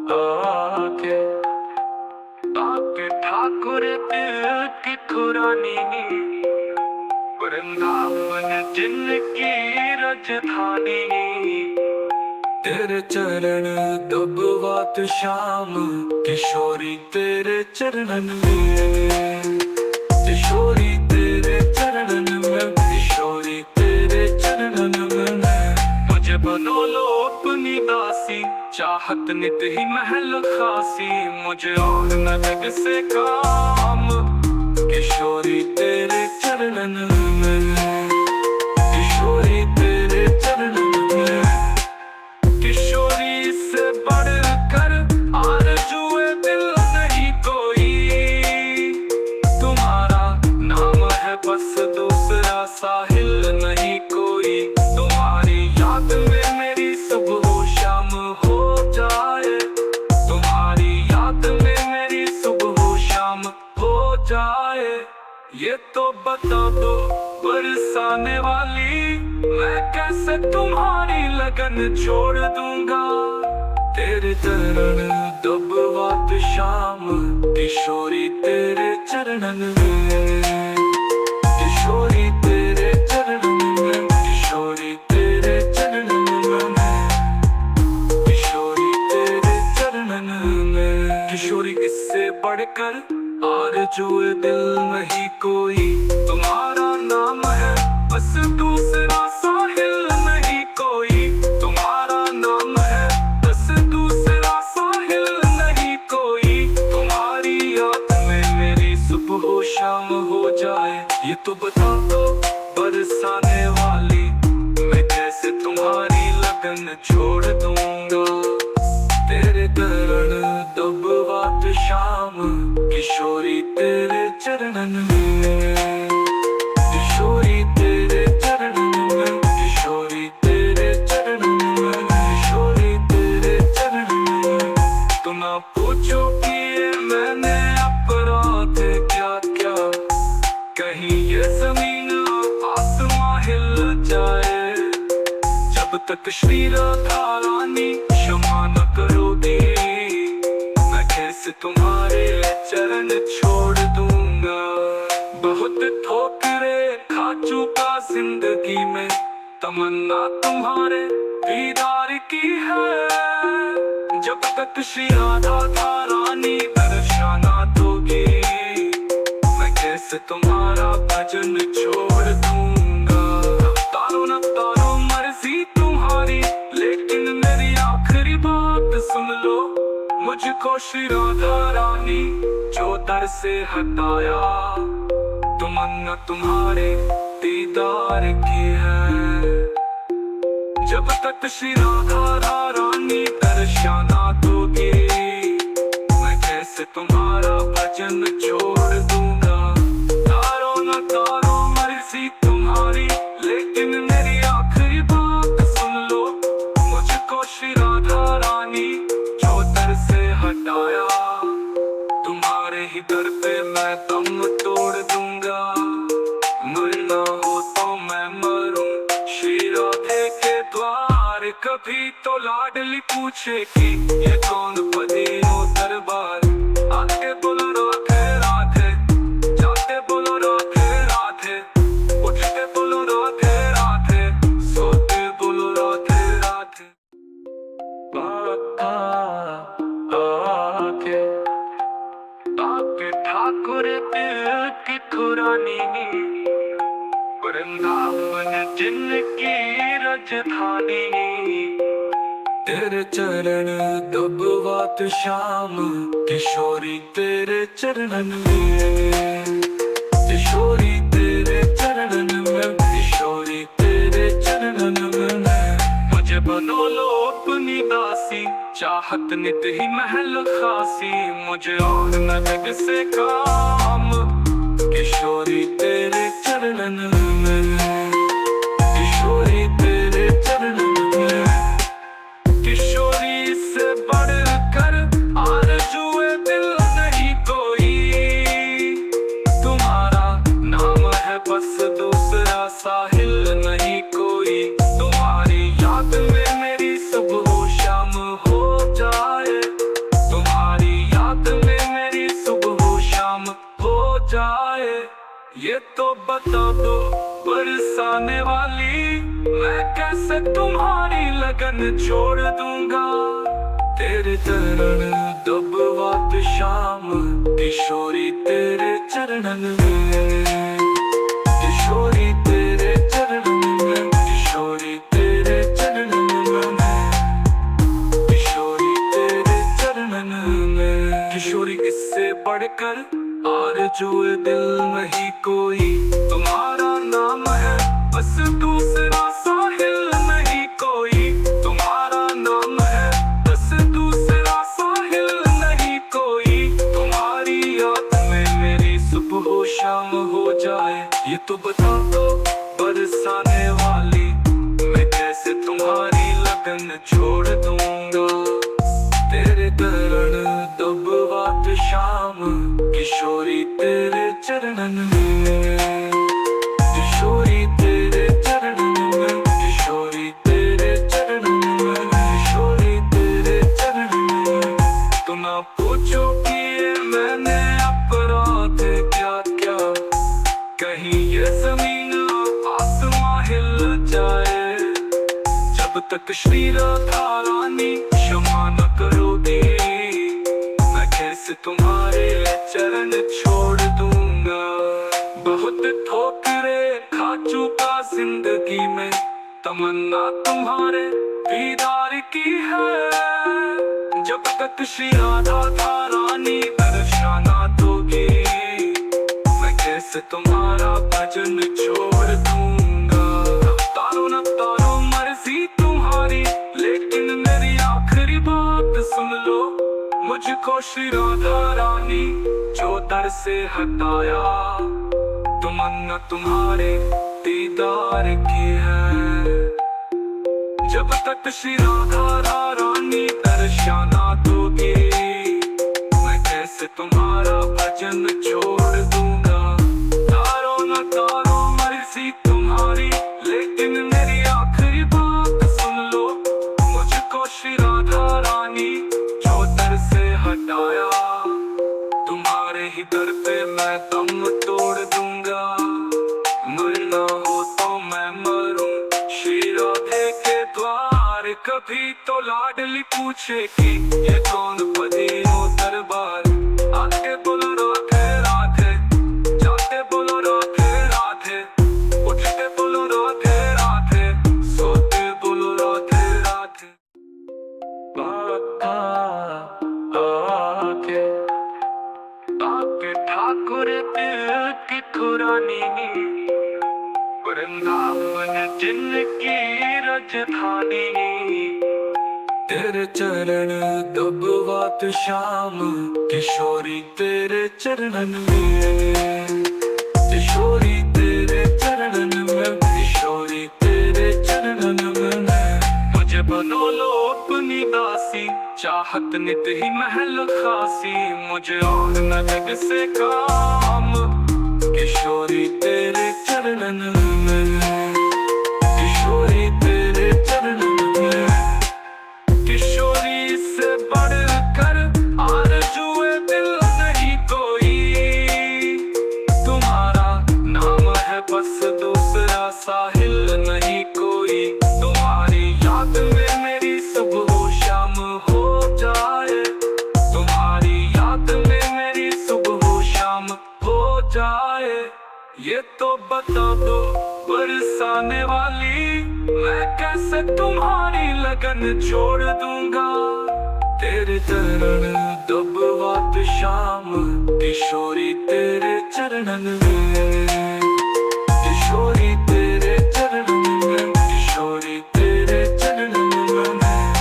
आके आके ठाकुर की खुरानी वृंदावन जिनकी राजधानी। तेरे चरण दबवात शाम किशोरी तेरे चरणन में, किशोरी तेरे चरणन में, किशोरी तेरे चरणन में। मुझे बनो लो अपनी दासी, चाहत नित ही महल खासी। मुझे और न जग से काम, किशोरी तेरे चरणन में, किशोरी तेरे चरणन में। किशोरी से बढ़कर आरज़ुए दिल नहीं कोई, तुम्हारा नाम है बस दूसरा साहिल नहीं कोई। तुम्हारी याद में मेरी सुबह शाम हो जाए, तुम्हारी याद में मेरी सुबह शाम हो जाए। ये तो बता दो बरसाने वाली, मैं कैसे तुम्हारी लगन छोड़ दूंगा। तेरे चरण दबवात शाम किशोरी तेरे चरणन में, किशोरी तेरे चरणन में, किशोरी तेरे चरणन में, किशोरी तेरे चरणन में। किशोरी इससे बढ़कर आरज़ुए दिल नहीं कोई, तुम्हारा नाम है बस दूसरा साहिल नहीं कोई। तुम्हारा नाम है बस दूसरा साहिल नहीं कोई। तुम्हारी याद में मेरी सुबह शाम हो जाए। ये तो बता दो बरसाने वाली, मैं कैसे तुम्हारी लगन छोड़ दूंगा। तेरे चरण दबवात शाम किशोरी तेरे चरणन में, किशोरी तेरे चरणन में, किशोरी तेरे चरणन में, किशोरी तेरे चरणन में। तो ना पूछो कि ये मैंने अपराध क्या क्या, कहीं ये जमीन आसमां हिल जाए। जब तक श्री राधा रानी क्षमा न करोगी, मैं कैसे तुम्हारे चरण छोड़ दूंगा। बहुत ठोकरे खा चुका जिंदगी में, तमन्ना तुम्हारे दीदार की है। जब तक श्री राधा रानी दर्शन दोगी, मैं कैसे तुम्हारा भजन छोड़ दूंगा। तारो न तारो मर्जी तुम्हारी, लेकिन मेरी आखिरी बात सुन लो। मुझको श्री राधा रानी जो दर से हटाया, तमन्ना तुम्हारे दीदार की है। जब तक श्री राधा रानी दर्शन दोगी, मैं कैसे तुम्हारा भजन छोड़ दूंगा। तारो न तारो मर्जी तुम्हारी, लेकिन मेरी आखिरी बात सुन लो। मुझको श्री राधा रानी जो दर से हटाया, तुम्हारे ही दर पे मैं दम तोड़ दूंगा। मरना हो तो मैं मरूं श्री राधे के द्वार। कभी तो लाडली पूछेगी ये कौन पदीनो दरबार। आके बोलो राधे राधे, जाते बोलो राधे राधे, उठते बोलो राधे राधे, सोते बोलो राधे राधे। आके आके ठाकुर की खुरानी वृंदावन जिनकी राजधानी। तेरे चरण दबवात शाम किशोरी तेरे चरणन में, किशोरी तेरे चरणन में, किशोरी तेरे चरणन में। मुझे बनो लो अपनी दासी, चाहत नित ही महल खासी। मुझे और न जग से काम, किशोरी तेरे चरणन में, किशोरी तेरे चरणन में। किशोरी से बढ़कर आरज़ुए दिल नहीं कोई, तुम्हारा नाम है बस दूसरा साहिल नहीं कोई। तुम्हारी याद में मेरी सुबह शाम हो बता दो बरसाने वाली, मैं कैसे तुम्हारी लगन छोड़ दूंगा। तेरे चरण दबवात शाम, किशोरी तेरे चरणन में, किशोरी तेरे चरणन में, किशोरी तेरे चरणन में, किशोरी तेरे चरणन में। किशोरी इससे बढ़कर आरज़ू दिल नहीं कोई, तुम्हारा नाम है बस दूसरा साहिल नहीं कोई, तुम्हारा नाम है बस दूसरा साहिल नहीं कोई। तुम्हारी याद में मेरी सुबह हो शाम हो जाए, ये तो बता दो बरसाने वाली, मैं कैसे तुम्हारी लगन छोड़ दूंगा। तेरे चरण दबवात शाम, किशोरी तेरे चरणन में, किशोरी तेरे चरणन में, किशोरी तेरे चरणन में, किशोरी तेरे चरणन में। तो ना पूछो कि ये मैंने अपराध क्या क्या, कहीं ये जमीन आसमां हिल जाए, जब तक श्री राधा रानी क्षमा न करोगी, मैं कैसे तुम्हारे चरण छोड़ दूंगा। बहुत ठोकरे खा चुका जिंदगी में, तमन्ना तुम्हारे दीदार की है, जब तक श्री राधा रानी दर्शन दोगी, मैं कैसे तुम्हारा भजन छोड़ दूंगा। तारो न तारो मर्जी तुम्हारी, लेकिन मेरी आखिरी बात सुन लो, मुझको श्री राधा रानी जो दर से हटाया, तमन्ना तुम्हारे दीदार की है, जब तक श्री राधा रानी दर्शन दोगी, मैं कैसे तुम्हारा भजन छोड़ दूंगा। तारो न तारो मर्जी तुम्हारी, लेकिन मेरी आखिरी बात सुन लो, मुझको श्री राधा रानी जो दर से हटाया, तुम्हारे ही दर पे मैं दम तोड़ दूंगा। मरना हो तो मैं मरूं श्री राधे के द्वार, कभी तो लाडली पूछेगी ये कौन पदी हो दरबार, आके बोलो राधे राधे, जाते बोलो राधे राधे, उठते बोलो राधे राधे, सोते बोलो राधे राधे। आके आके ठाकुर दिल की खुरानी, वृंदावन जिनकी राजधानी, तेरे चरण दबवात शाम, किशोरी तेरे चरणन में, किशोरी तेरे चरणन में, किशोरी तेरे चरणन में। मुझे बनो लो अपनी दासी, चाहत नित ही महल खासी, मुझे और न जग से काम, किशोरी तेरे चरणन में, किशोरी तेरे चरणन में। किशोरी से बढ़कर आरज़ू दिल नहीं कोई, तुम्हारा नाम है बस दूसरा साहिल नहीं कोई। तुम्हारी याद में मेरी सुबह हो शाम हो जाए, तुम्हारी याद में मेरी सुबह हो शाम हो जाए, ये तो बता दो बरसाने वाली, मैं कैसे तुम्हारी लगन छोड़ दूंगा। तेरे चरण दबवात शाम, किशोरी तेरे चरणन में, किशोरी तेरे चरणन में, किशोरी तेरे चरणन में,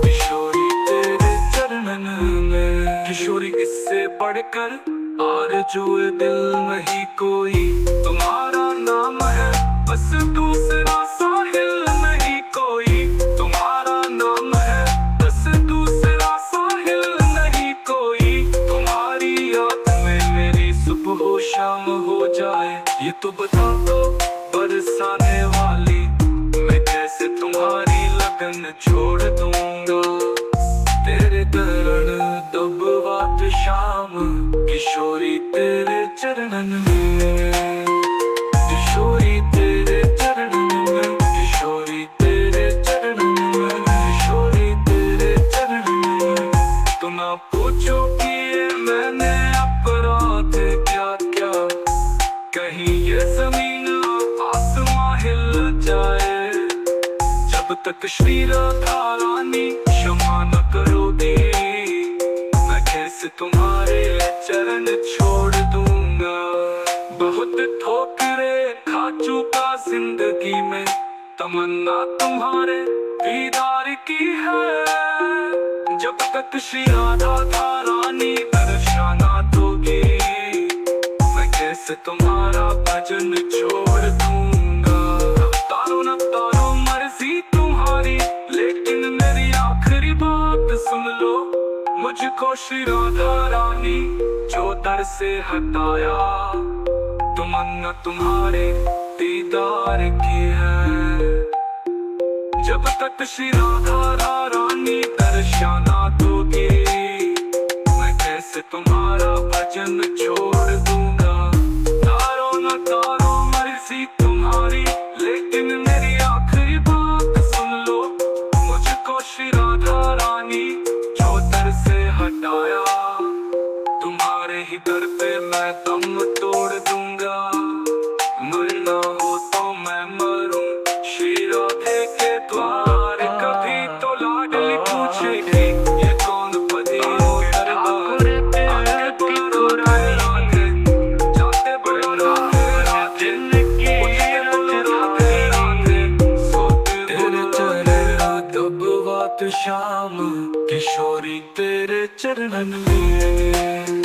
किशोरी तेरे चरणन में। किशोरी इससे बढ़कर आरज़ू दिल नहीं कोई, तुम्हारा नाम है बस दूसरा साहिल नहीं कोई, तुम्हारा नाम है बस दूसरा साहिल नहीं कोई। तुम्हारी याद में मेरी सुबह हो शाम हो जाए, ये तो बता दो बरसाने वाली, मैं कैसे तुम्हारी लगन छोड़ दूंगा। तेरे चरण दबवात शाम, किशोरी तेरे चरणन में। तक श्री राधा रानी क्षमा न करोगी, मैं कैसे तुम्हारे चरण छोड़ दूंगा। बहुत ठोकरे खा चुका जिंदगी में, तमन्ना तुम्हारे दीदार की है। जब तक श्री राधा रानी दर्शन ना दोगी, मैं कैसे तुम्हारा भजन छोड़ दूंगा। तारो न तारो मर्जी तुम्हारी, लेकिन मेरी आखिरी बात सुन लो। मुझको श्री राधा रानी जो दर से हटाया, तमन्ना तुम्हारे दीदार की है। जब तक श्री राधा रानी दर्शन ना दोगी, मैं कैसे तुम्हारा भजन छोड़ दूंगा। तारो न तारो मर्जी तुम्हारी, लेकिन मेरी आखिरी बात सुन लो। मुझको श्री राधा रानी जो दर से हटाया, तुम्हारे ही दर पे मैं दम तोड़ दूंगा। मरना हो तो मैं मरूं श्री राधे के द्वार। कभी तो लाडली पूछेगी, ये कौन पति दरबार। आगे बढ़ो राधे, जाते बढ़ो राधे, उठते बढ़ो राधे, सोते तेरे चरण तब बात शाम। किशोरी तेरे चरणन में,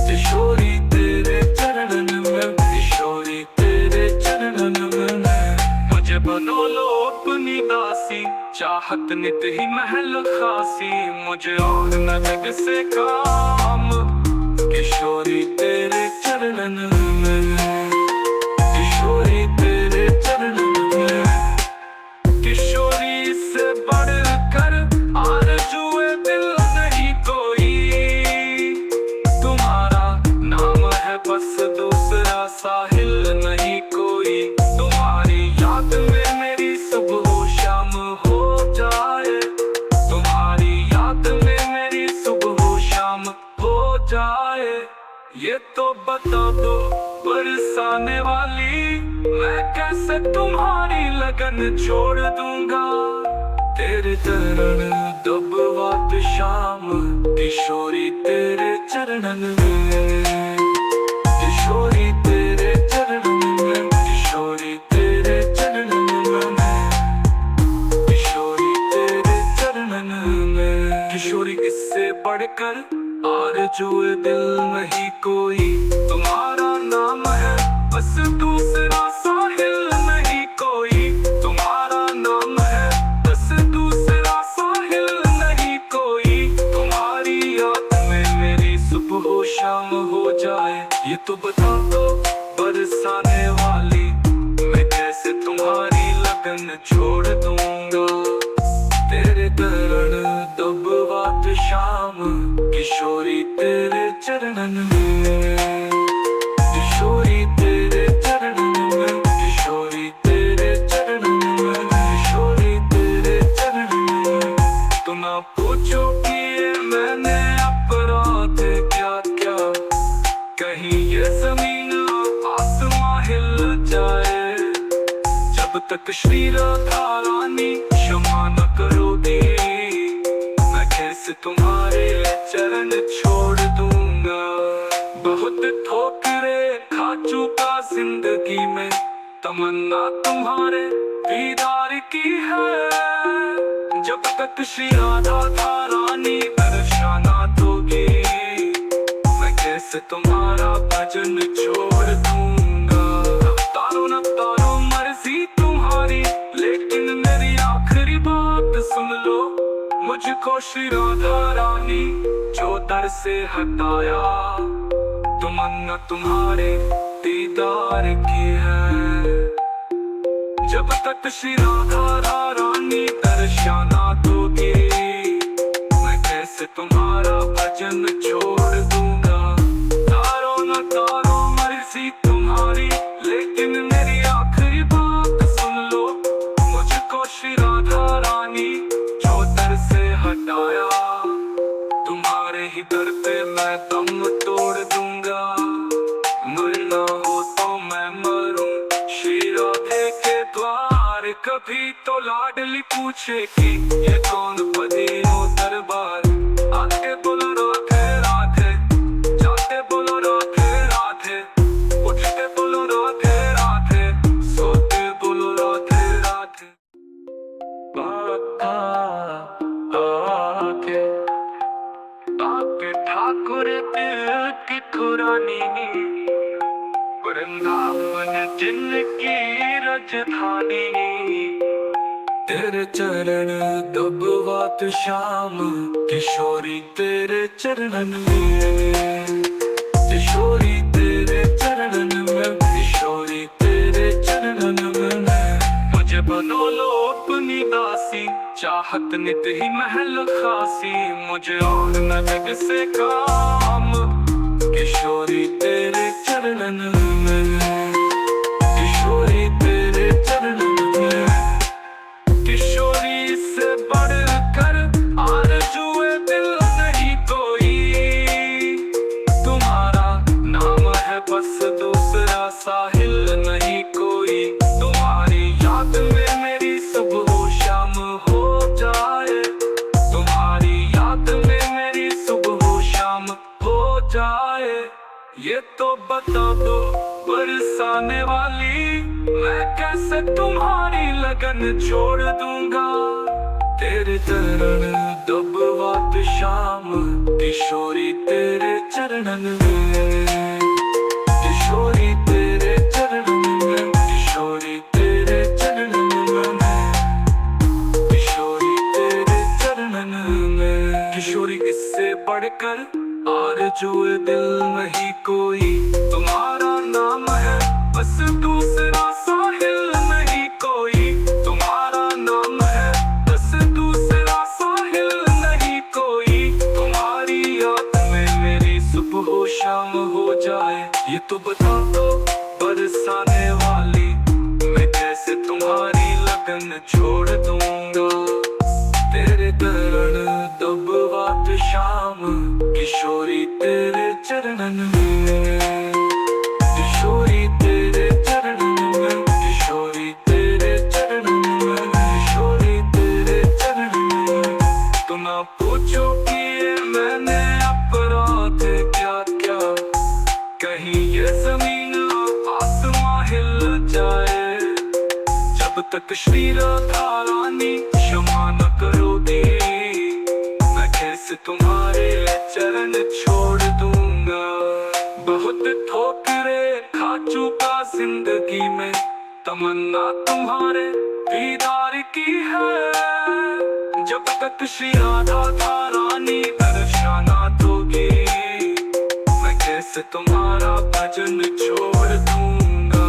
किशोरी तेरे चरणन में, किशोरी तेरे चरणन में। मुझे बनो लो अपनी दासी, चाहत नित ही महल खासी। मुझे और न जग से काम, किशोरी तेरे चरणन में, किशोरी तेरे चरणन में। किशोरी से बढ़कर आरज़ुए दिल नहीं कोई, तुम्हारा नाम है बस दूसरा साहिल नहीं कोई। तुम्हारी याद में मेरी सुबह शाम हो जाए, तुम्हारी याद में मेरी सुबह शाम हो जाए। ये तो बता दो बरसाने वाली, मैं कैसे तुम्हारी लगन छोड़ दूंगा। तेरे चरण दब बात शाम, किशोरी तेरे चरणन में, किशोरी तेरे चरणन में, किशोरी तेरे चरणन में, किशोरी तेरे चरणन में। किशोरी इससे बढ़कर आरज़ुए दिल नहीं कोई, तुम्हारा नाम है बस दूसरा साहिल नहीं कोई। तुम्हारा नाम है बस दूसरा साहिल नहीं कोई। तुम्हारी याद में मेरी सुबह शाम हो जाए, ये तो बता दो बरसाने वाली, मैं कैसे तुम्हारी लगन छोड़ दूंगा। तेरे चरण दब बात शाम, किशोरी तेरे चरणन में, किशोरी तेरे चरणन में, किशोरी तेरे चरणन में, किशोरी तेरे चरणन में। तो ना पूछो कि ये मैंने अपराध क्या क्या, कहीं ये जमीन आसमां हिल जाए। जब तक श्री राधा रानी क्षमा न करोगी, मैं कैसे तुम्हारे चरण छोड़ दूंगा। बहुत ठोकरे खा चुका जिंदगी में, तमन्ना तुम्हारे दीदार की है। जब तक श्री राधा रानी दर्शन ना दोगी, मैं कैसे तुम्हारा भजन छोड़ दूंगा। तारो न तारो मर्जी तुम्हारी, लेकिन मेरी आखिरी बात सुन लो। मुझको श्री राधा रानी जो दर से हटाया, तमन्ना तुम्हारे दीदार की है। जब तक श्री राधा रानी दर्शन ना दोगी, मैं कैसे तुम्हारा भजन छोड़ दूंगा। तारो न तारो मर्जी तुम्हारी, लेकिन मेरी आखिरी बात सुन लो। मुझको श्री राधा रानी जो दर से हटाया, तुम्हारे ही दर पे मैं दम तोड़ दूंगा। मरना हो तो मैं मरूं श्री राधे के द्वार। कभी भी तो लाडली पूछे कि ये कौन पदी हो दरबार। आके बोलो राधे राधे, जाते बोलो राधे राधे, उठते बोलो राधे राधे, सोते बोलो राधे राधे। आके आके ठाकुर दिल की खुरानी, वृंदावन जिनकी राजधानी। तेरे चरण दबवात शाम, किशोरी तेरे चरणन में, किशोरी तेरे चरणन में, किशोरी तेरे चरणन में। मुझे बनो लो अपनी दासी, चाहत नित ही महल खासी, मुझे और न जग से काम, किशोरी तेरे चरणन में, किशोरी तेरे चरणन में। किशोरी से बढ़कर आरज़ुए दिल नहीं कोई, तुम्हारा नाम है बस दूसरा साहिल नहीं कोई। तुम्हारी याद में मेरी सुबह शाम हो जाए, तुम्हारी याद में मेरी सुबह शाम हो जाए। ये तो बता दो बरसाने वाली, मैं कैसे तुम्हारी लगन छोड़ दूंगा। तेरे चरण दबवात शाम, किशोरी तेरे चरणन में, किशोरी तेरे चरणन में, किशोरी तेरे चरणन में, किशोरी तेरे चरणन में। किशोरी इससे बढ़कर आरज़ुए दिल नहीं कोई, तुम्हारा नाम है बस दूसरा साहिल नहीं कोई, तुम्हारा नाम है बस दूसरा साहिल नहीं कोई। तुम्हारी याद में मेरी सुबह शाम हो जाए, ये तो बता दो बरसाने वाली, मैं कैसे तुम्हारी लगन छोड़ दूंगा। तेरे चरण दबवात शाम, किशोरी तेरे चरणन में, किशोरी तेरे चरणन में, किशोरी तेरे चरणन में, किशोरी तेरे चरणन में। तुम ना पूछो कि ये मैंने अपराध क्या क्या, कहीं ये जमीन आसमां हिल जाए। जब तक श्री राधा रानी क्षमा न करोगी, मैं कैसे तुम्हारे चरण छोड़ दूंगा। बहुत ठोकरे खा चुका जिंदगी में, तमन्ना तुम्हारे दीदार की है। जब तक श्री राधा रानी दर्शना दोगी, मैं कैसे तुम्हारा भजन छोड़ दूंगा।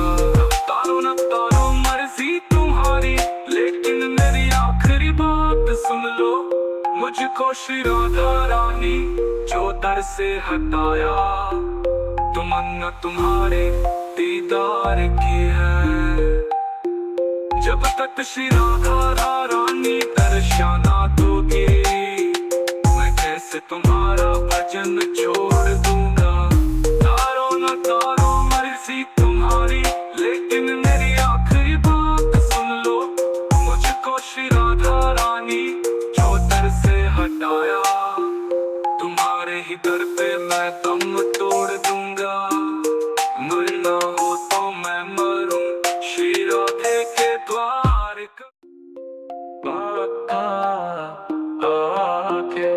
तारो न तारो मर्जी तुम्हारी, लेकिन मेरी आखिरी बात सुन लो। मुझको श्री राधा रानी जो दर से हटाया, तमन्ना तुम्हारे दीदार की है। जब तक श्री राधा रानी दर्शना दोगी, मैं कैसे तुम्हारा भजन छोड़ दूंगा। तारो न तारो मर्जी तुम्हारी, लेकिन मेरी आखिरी बात सुन लो। मुझको श्री राधा रानी जो दर से हटाया, तुम्हारे ही दर पे मैं दम तोड़ दूंगा। मरना हो तो मैं मरूं श्री राधे के द्वार। आके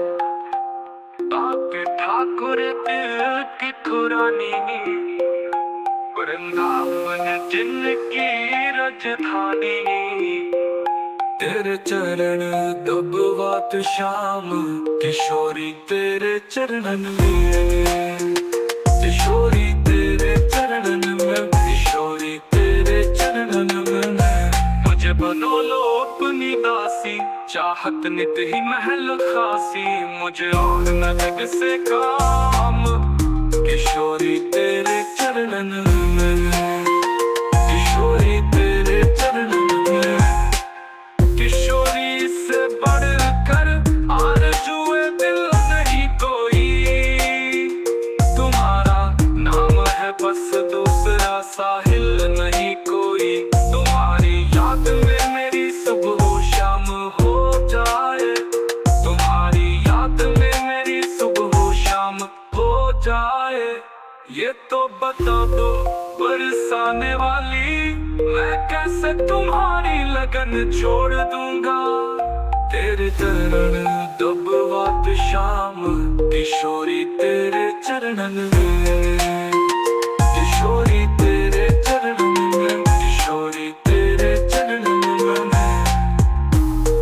आके ठाकुर दिल की खुरानी, वृंदावन जिनकी राजधानी। तेरे चरण दबवात शाम, किशोरी तेरे चरणन में, किशोरी तेरे चरणन में, किशोरी तेरे चरणन में। मुझे बनो लो अपनी दासी, चाहत नित ही महल खासी, मुझे और न जग से काम, किशोरी तेरे चरणन में, किशोरी तेरे चरणन में। किशोरी से बढ़कर आरज़ुए दिल नहीं कोई, तुम्हारा नाम है बस दूसरा साहिल नहीं कोई। तुम्हारी याद में मेरी ये तो बता दो बरसाने वाली, मैं कैसे तुम्हारी लगन छोड़ दूंगा। तेरे चरण दबवात शाम, किशोरी तेरे चरणन में, किशोरी तेरे चरणन में, किशोरी तेरे चरणन में,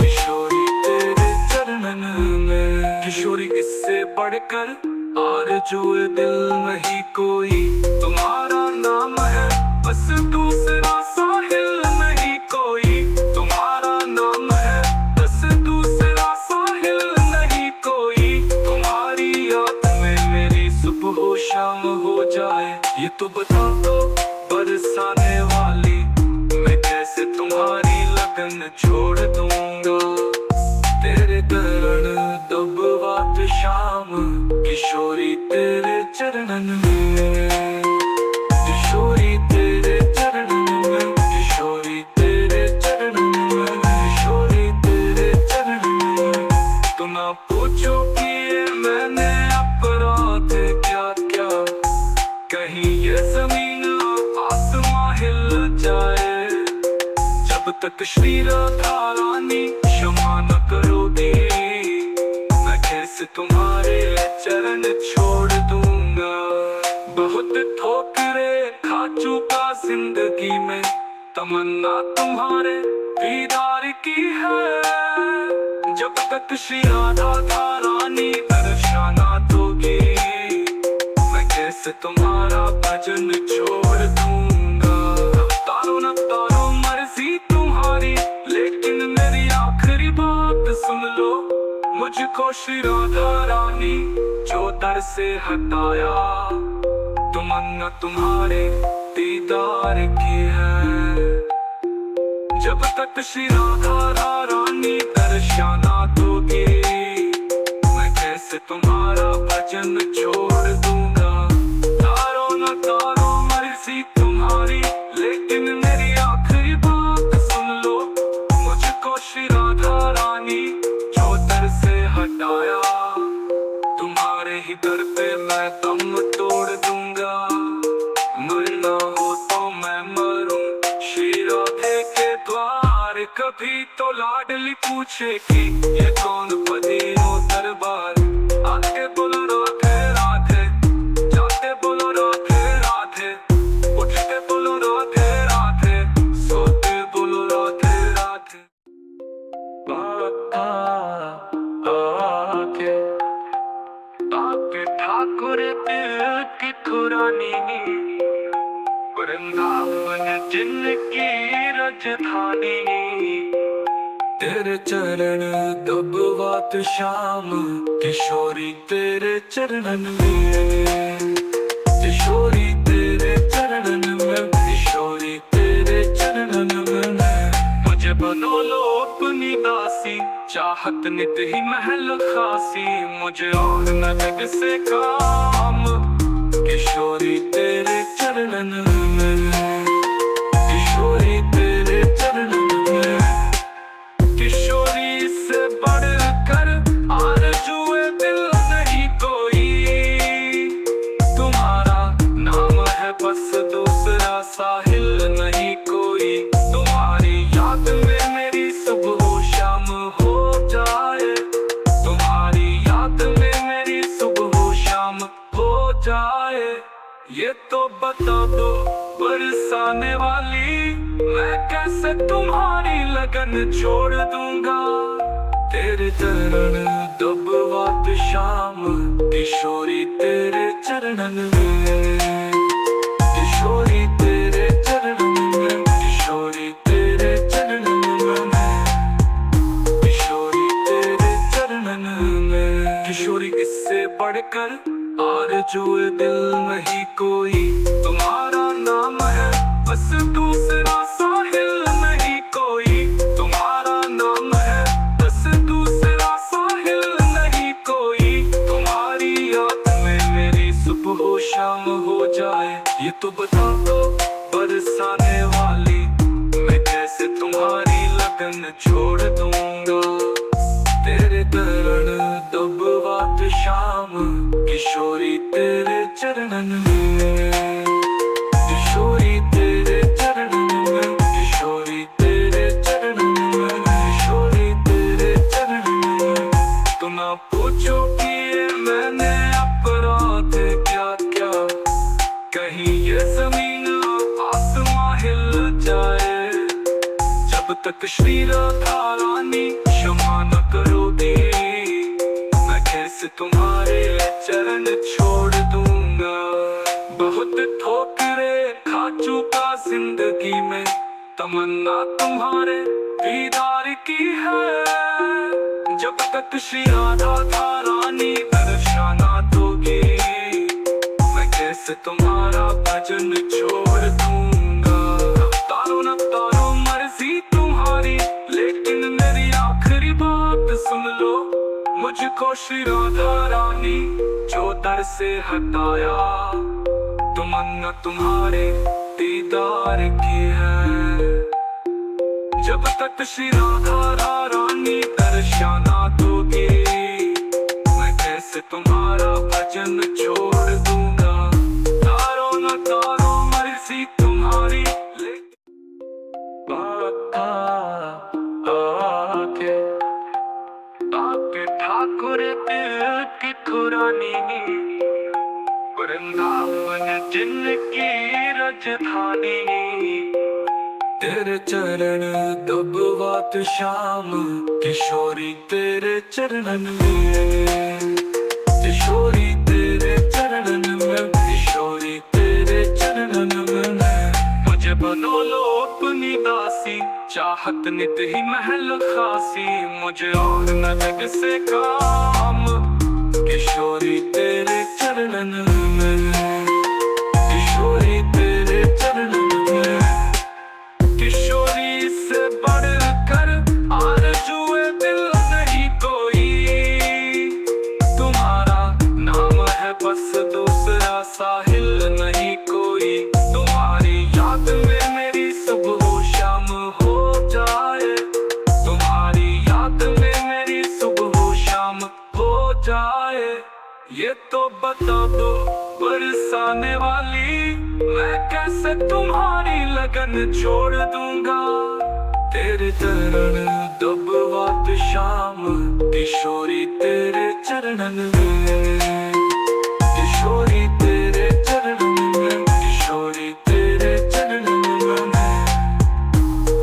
किशोरी तेरे चरणन में। किशोरी इससे बढ़कर आरज़ू दिल नहीं कोई, तुम्हारा नाम है बस दूसरा साहिल नहीं कोई, तुम्हारा नाम है बस दूसरा साहिल नहीं कोई। तुम्हारी याद में मेरी सुबह हो शाम हो जाए, ये तो बता दो बरसाने वाली, मैं कैसे तुम्हारी लगन छोड़ दूंगा। तेरे चरण दबवात शाम, किशोरी तेरे चरणन में, किशोरी तेरे चरणन में, किशोरी तेरे चरणन में, किशोरी तेरे चरणन में। तो ना पूछो कि ये मैंने अपराध क्या क्या, कहीं ये जमीन आसमां हिल जाए, जब तक श्री राधा रानी क्षमा न करोगी, मैं कैसे तुम्हारे चरण छोड़ दूंगा। बहुत ठोकरे खा चुका जिंदगी में, तमन्ना तुम्हारे दीदार की है, जब तक श्री राधा रानी दर्शन दोगी, मैं कैसे तुम्हारा भजन छोड़ दूंगा। तारो न तारो मर्जी तुम्हारी, लेकिन मेरी आखिरी बात सुन लो, मुझको श्री राधा रानी जो दर से हटाया, तमन्ना तुम्हारे दीदार की है, जब तक श्री राधा रानी दर्शन दोगी, मैं कैसे तुम्हारा भजन छोड़ दूंगा। तारो न तारो मर्जी तुम्हारी, लेकिन मेरी आखिरी बात सुन लो, मुझको श्री राधा रानी जो दर से हटाया, तुम्हारे ही दर पे मैं दम तोड़ दूंगा। मरना हो तो मैं मरूं श्री राधे के द्वार, कभी तो लाडली पूछेगी ये कौन पदीनो दरबार, आके बोलो राधे राधे, जाते बोलो राधे राधे, उठते बोलो राधे राधे, सोते बोलो राधे राधे। आके आके ठाकुर दिल की खुरानी, वृंदावन जिनकी राजधानी, तेरे चरण दबवात शाम, किशोरी तेरे चरणन में, किशोरी तेरे चरणन में, किशोरी तेरे चरणन में। मुझे बनो लो अपनी दासी, चाहत नित ही महल खासी, मुझे और न जग से काम, किशोरी तेरे चरणन में, किशोरी तेरे चरणन में। किशोरी से बढ़कर आरज़ू दिल नहीं कोई, तुम्हारा नाम है बस दूसरा साहिल नहीं कोई। तुम्हारी याद में मेरी सुबह शाम हो जाए, तुम्हारी याद में मेरी सुबह शाम हो जाए, ये तो बता दो बरसाने वाली, मैं कैसे तुम्हारी लगन छोड़ दूंगा। तेरे चरण दबवात शाम, किशोरी तेरे चरणन में, किशोरी तेरे चरणन में, किशोरी तेरे चरणन में, किशोरी तेरे चरणन में। किशोरी इससे बढ़कर आरज़ू दिल नहीं कोई, तुम्हारा नाम है बस दूसरा साहिल नहीं कोई, तुम्हारा नाम है बस दूसरा साहिल नहीं कोई। तुम्हारी याद में मेरी सुबह हो शाम हो जाए, ये तो बता दो बरसाने वाली, मैं कैसे तुम्हारी लगन छोड़ दूंगा। तेरे चरण दबवात शाम, किशोरी तेरे चरणन में, किशोरी तेरे चरणन में, किशोरी तेरे चरणन में, किशोरी तेरे चरणन में। तुम ना पूछो कि ये मैंने अपराध क्या क्या, कहीं ये जमीन आसमां हिल जाए, जब तक श्री राधा रानी क्षमा न करोगी, मैं कैसे तुम्हारे चरण छोड़ दूंगा। बहुत ठोकरे खा चुका जिंदगी में, तमन्ना तुम्हारे दीदार की है, जब तक श्री राधा रानी दर्शन दोगी, मैं कैसे तुम्हारा भजन छोड़ दूंगा। तारो न तारो मर्जी तुम्हारी, लेकिन मेरी आखिरी बात सुन लो, मुझको श्री राधा रानी जो दर से हटाया, तमन्ना तुम्हारे दीदार की है, जब तक श्री राधा रानी दर्शन दोगी, मैं कैसे तुम्हारा भजन छोड़ दूंगा। तारो न तारो मर्जी तुम्हारी, आके ठाकुर दिल की खुरानी, वृंदावन जिनकी राजधानी, तेरे चरण दबवात शाम, किशोरी तेरे चरणन में, किशोरी तेरे चरणन में, किशोरी तेरे चरणन में। मुझे बनो लो अपनी दासी, चाहत नित ही महल खासी, मुझे और न जग से काम, किशोरी तेरे चरणन में, किशोरी तेरे चरणन में। किशोरी से बढ़कर आरज़ुए दिल नहीं कोई, तुम्हारा नाम है बस दूसरा साहिल नहीं कोई, तुम्हारी याद में मेरी सुबह शाम हो जाए, तुम्हारी याद में मेरी सुबह शाम हो जाए। ये तो बता दो बरसाने वाली, मैं कैसे तुम्हारी लगन छोड़ दूंगा। तेरे चरण दबवात शाम, किशोरी तेरे चरणन में, किशोरी तेरे चरणन में, किशोरी तेरे चरणन में,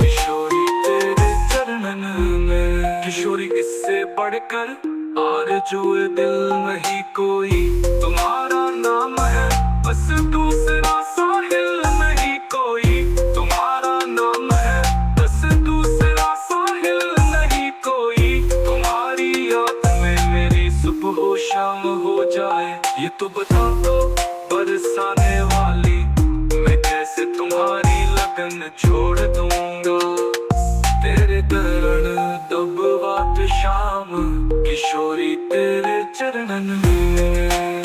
किशोरी तेरे चरणन में। किशोरी इससे बढ़कर आरज़ुए दिल नहीं कोई, तुम्हारा नाम है बस दूसरा साहिल नहीं कोई, तुम्हारा नाम है बस दूसरा साहिल नहीं कोई, तुम्हारी याद में मेरी सुबह शाम हो जाए। ये तो बता दो बरसाने वाली, मैं कैसे तुम्हारी लगन छोड़ दूंगा। तेरे चरण दबवात शाम, किशोरी तेरे चरणन में,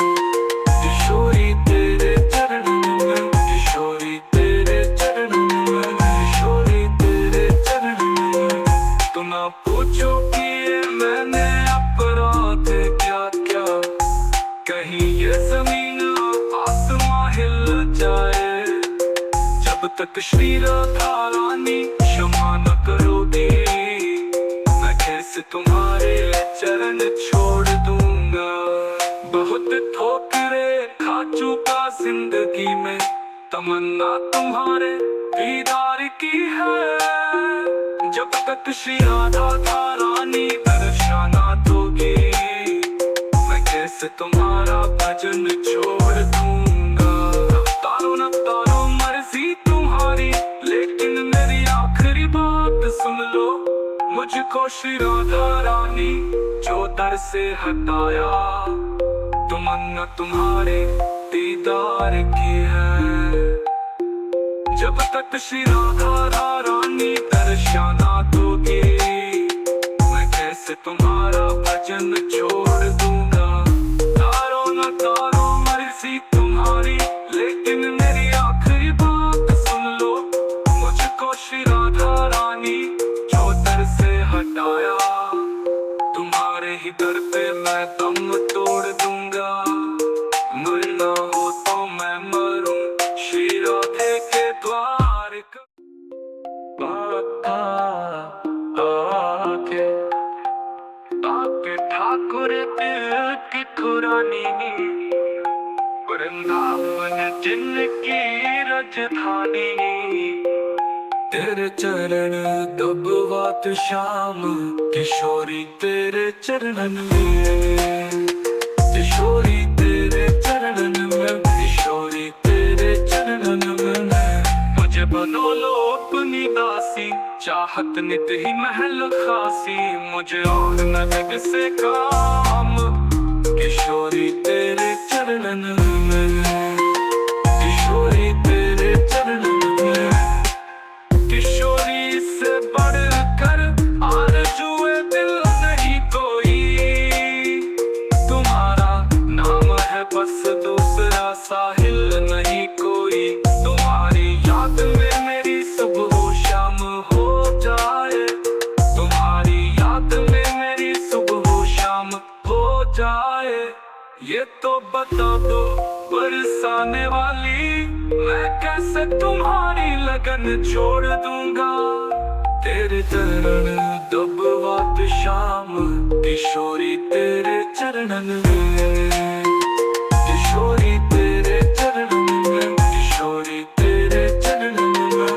किशोरी तेरे चरणन में, किशोरी तेरे चरणन में, किशोरी तेरे चरणन में। तुम ना पूछो कि ये मैंने अपराध क्या क्या, कहीं ये जमीन आसमां हिल जाए, जब तक श्री राधा रानी क्षमा न करोगी, मैं कैसे तुम्हारे चरण छोड़ दूंगा। बहुत ठोकरे खा चुका जिंदगी में, तमन्ना तुम्हारे दीदार की है, जब तक श्री राधा रानी दर्शन दोगी, मैं कैसे तुम्हारा भजन छोड़ दूंगा। तारो न तारो मर्जी तुम्हारी, लेकिन मेरी आखिरी बात सुन लो, मुझको श्री राधा रानी जो दर से हटाया, तमन्ना तुम्हारे दीदार की है, जब तक श्री राधा रानी दर्शन दोगी, मैं कैसे तुम्हारा भजन छोड़ दूंगा। तारो न तारो मर्जी तुम्हारी, लेकिन मेरी आखिरी बात सुन लो, मुझको श्री राधा रानी जो दर से हटाया, तुम्हारे ही दर पे मैं दम तोड़ दूंगा। आके ठाकुर दिल की खुरानी, वृंदावन जिनकी राजधानी। तेरे चरण दबवात शाम, किशोरी तेरे चरणन में, किशोरी तेरे चरणन में, किशोरी तेरे चरणन में। मुझे बनो लो अपनी दासी, चाहत नित ही महल खासी, मुझे और न जग से काम, किशोरी तेरे चरणन में, किशोरी तेरे चरणन में। किशोरी से बढ़कर आरज़ुए दिल नहीं कोई, तुम्हारा नाम है बस दूसरा साहिल नहीं कोई। तुम्हारी याद में मेरी सुबह शाम हो जाए, तुम्हारी याद में मेरी सुबह शाम हो जाए। ये तो बता दो बरसाने वाली, मैं कैसे तुम्हारी लगन छोड़ दूंगा। तेरे चरण दबवात शाम, किशोरी तेरे चरणन में, किशोरी तेरे चरणन में, किशोरी तेरे चरणन में,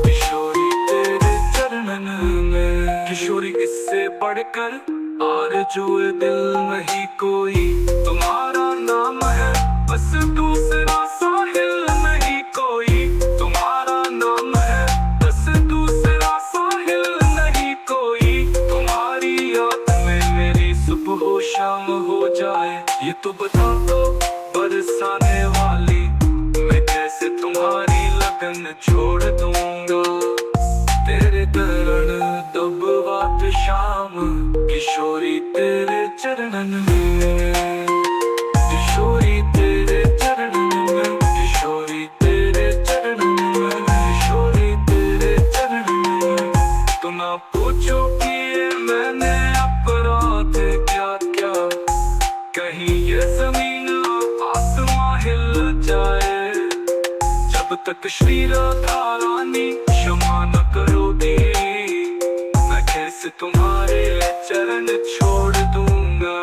किशोरी तेरे चरणन में। किशोरी इससे बढ़कर आरज़ुए दिल नहीं कोई, तुम्हारा नाम है बस दूसरा साहिल नहीं कोई, तुम्हारा नाम है बस दूसरा साहिल नहीं कोई। तुम्हारी याद में मेरी सुबह शाम हो जाए, ये तो बता दो बरसाने वाली, मैं कैसे तुम्हारी लगन छोड़ दूंगा। तेरे चरण दबवात शाम, किशोरी तेरे चरणन में, किशोरी तेरे चरणन में, किशोरी तेरे चरणन में, किशोरी तेरे चरणन में। तो ना पूछो कि ये मैंने अपराध क्या क्या, कहीं ये जमीन आसमां हिल जाए। जब तक श्री राधा रानी क्षमा न करोगी, मैं कैसे तुम्हारे चरण छोड़ दूंगा।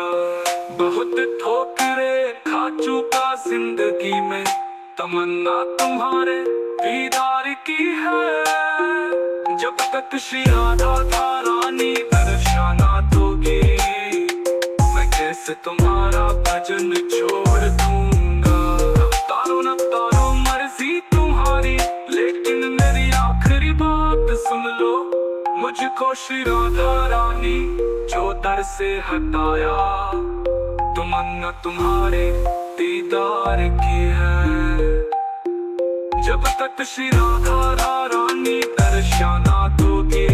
बहुत ठोकरे खा चुका जिंदगी में, तमन्ना तुम्हारे दीदार की है। जब तक श्री राधा रानी दर्शना दोगी, मैं कैसे तुम्हारा भजन छोड़ दूंगा। तारो न तारो मर्जी तुम्हारी, लेकिन मेरी आखिरी बात सुन लो। मुझको श्री राधा रानी जो दर से हटाया, तमन्ना तुम्हारे दीदार की है। जब तक श्री राधा रानी दर्शना दोगी,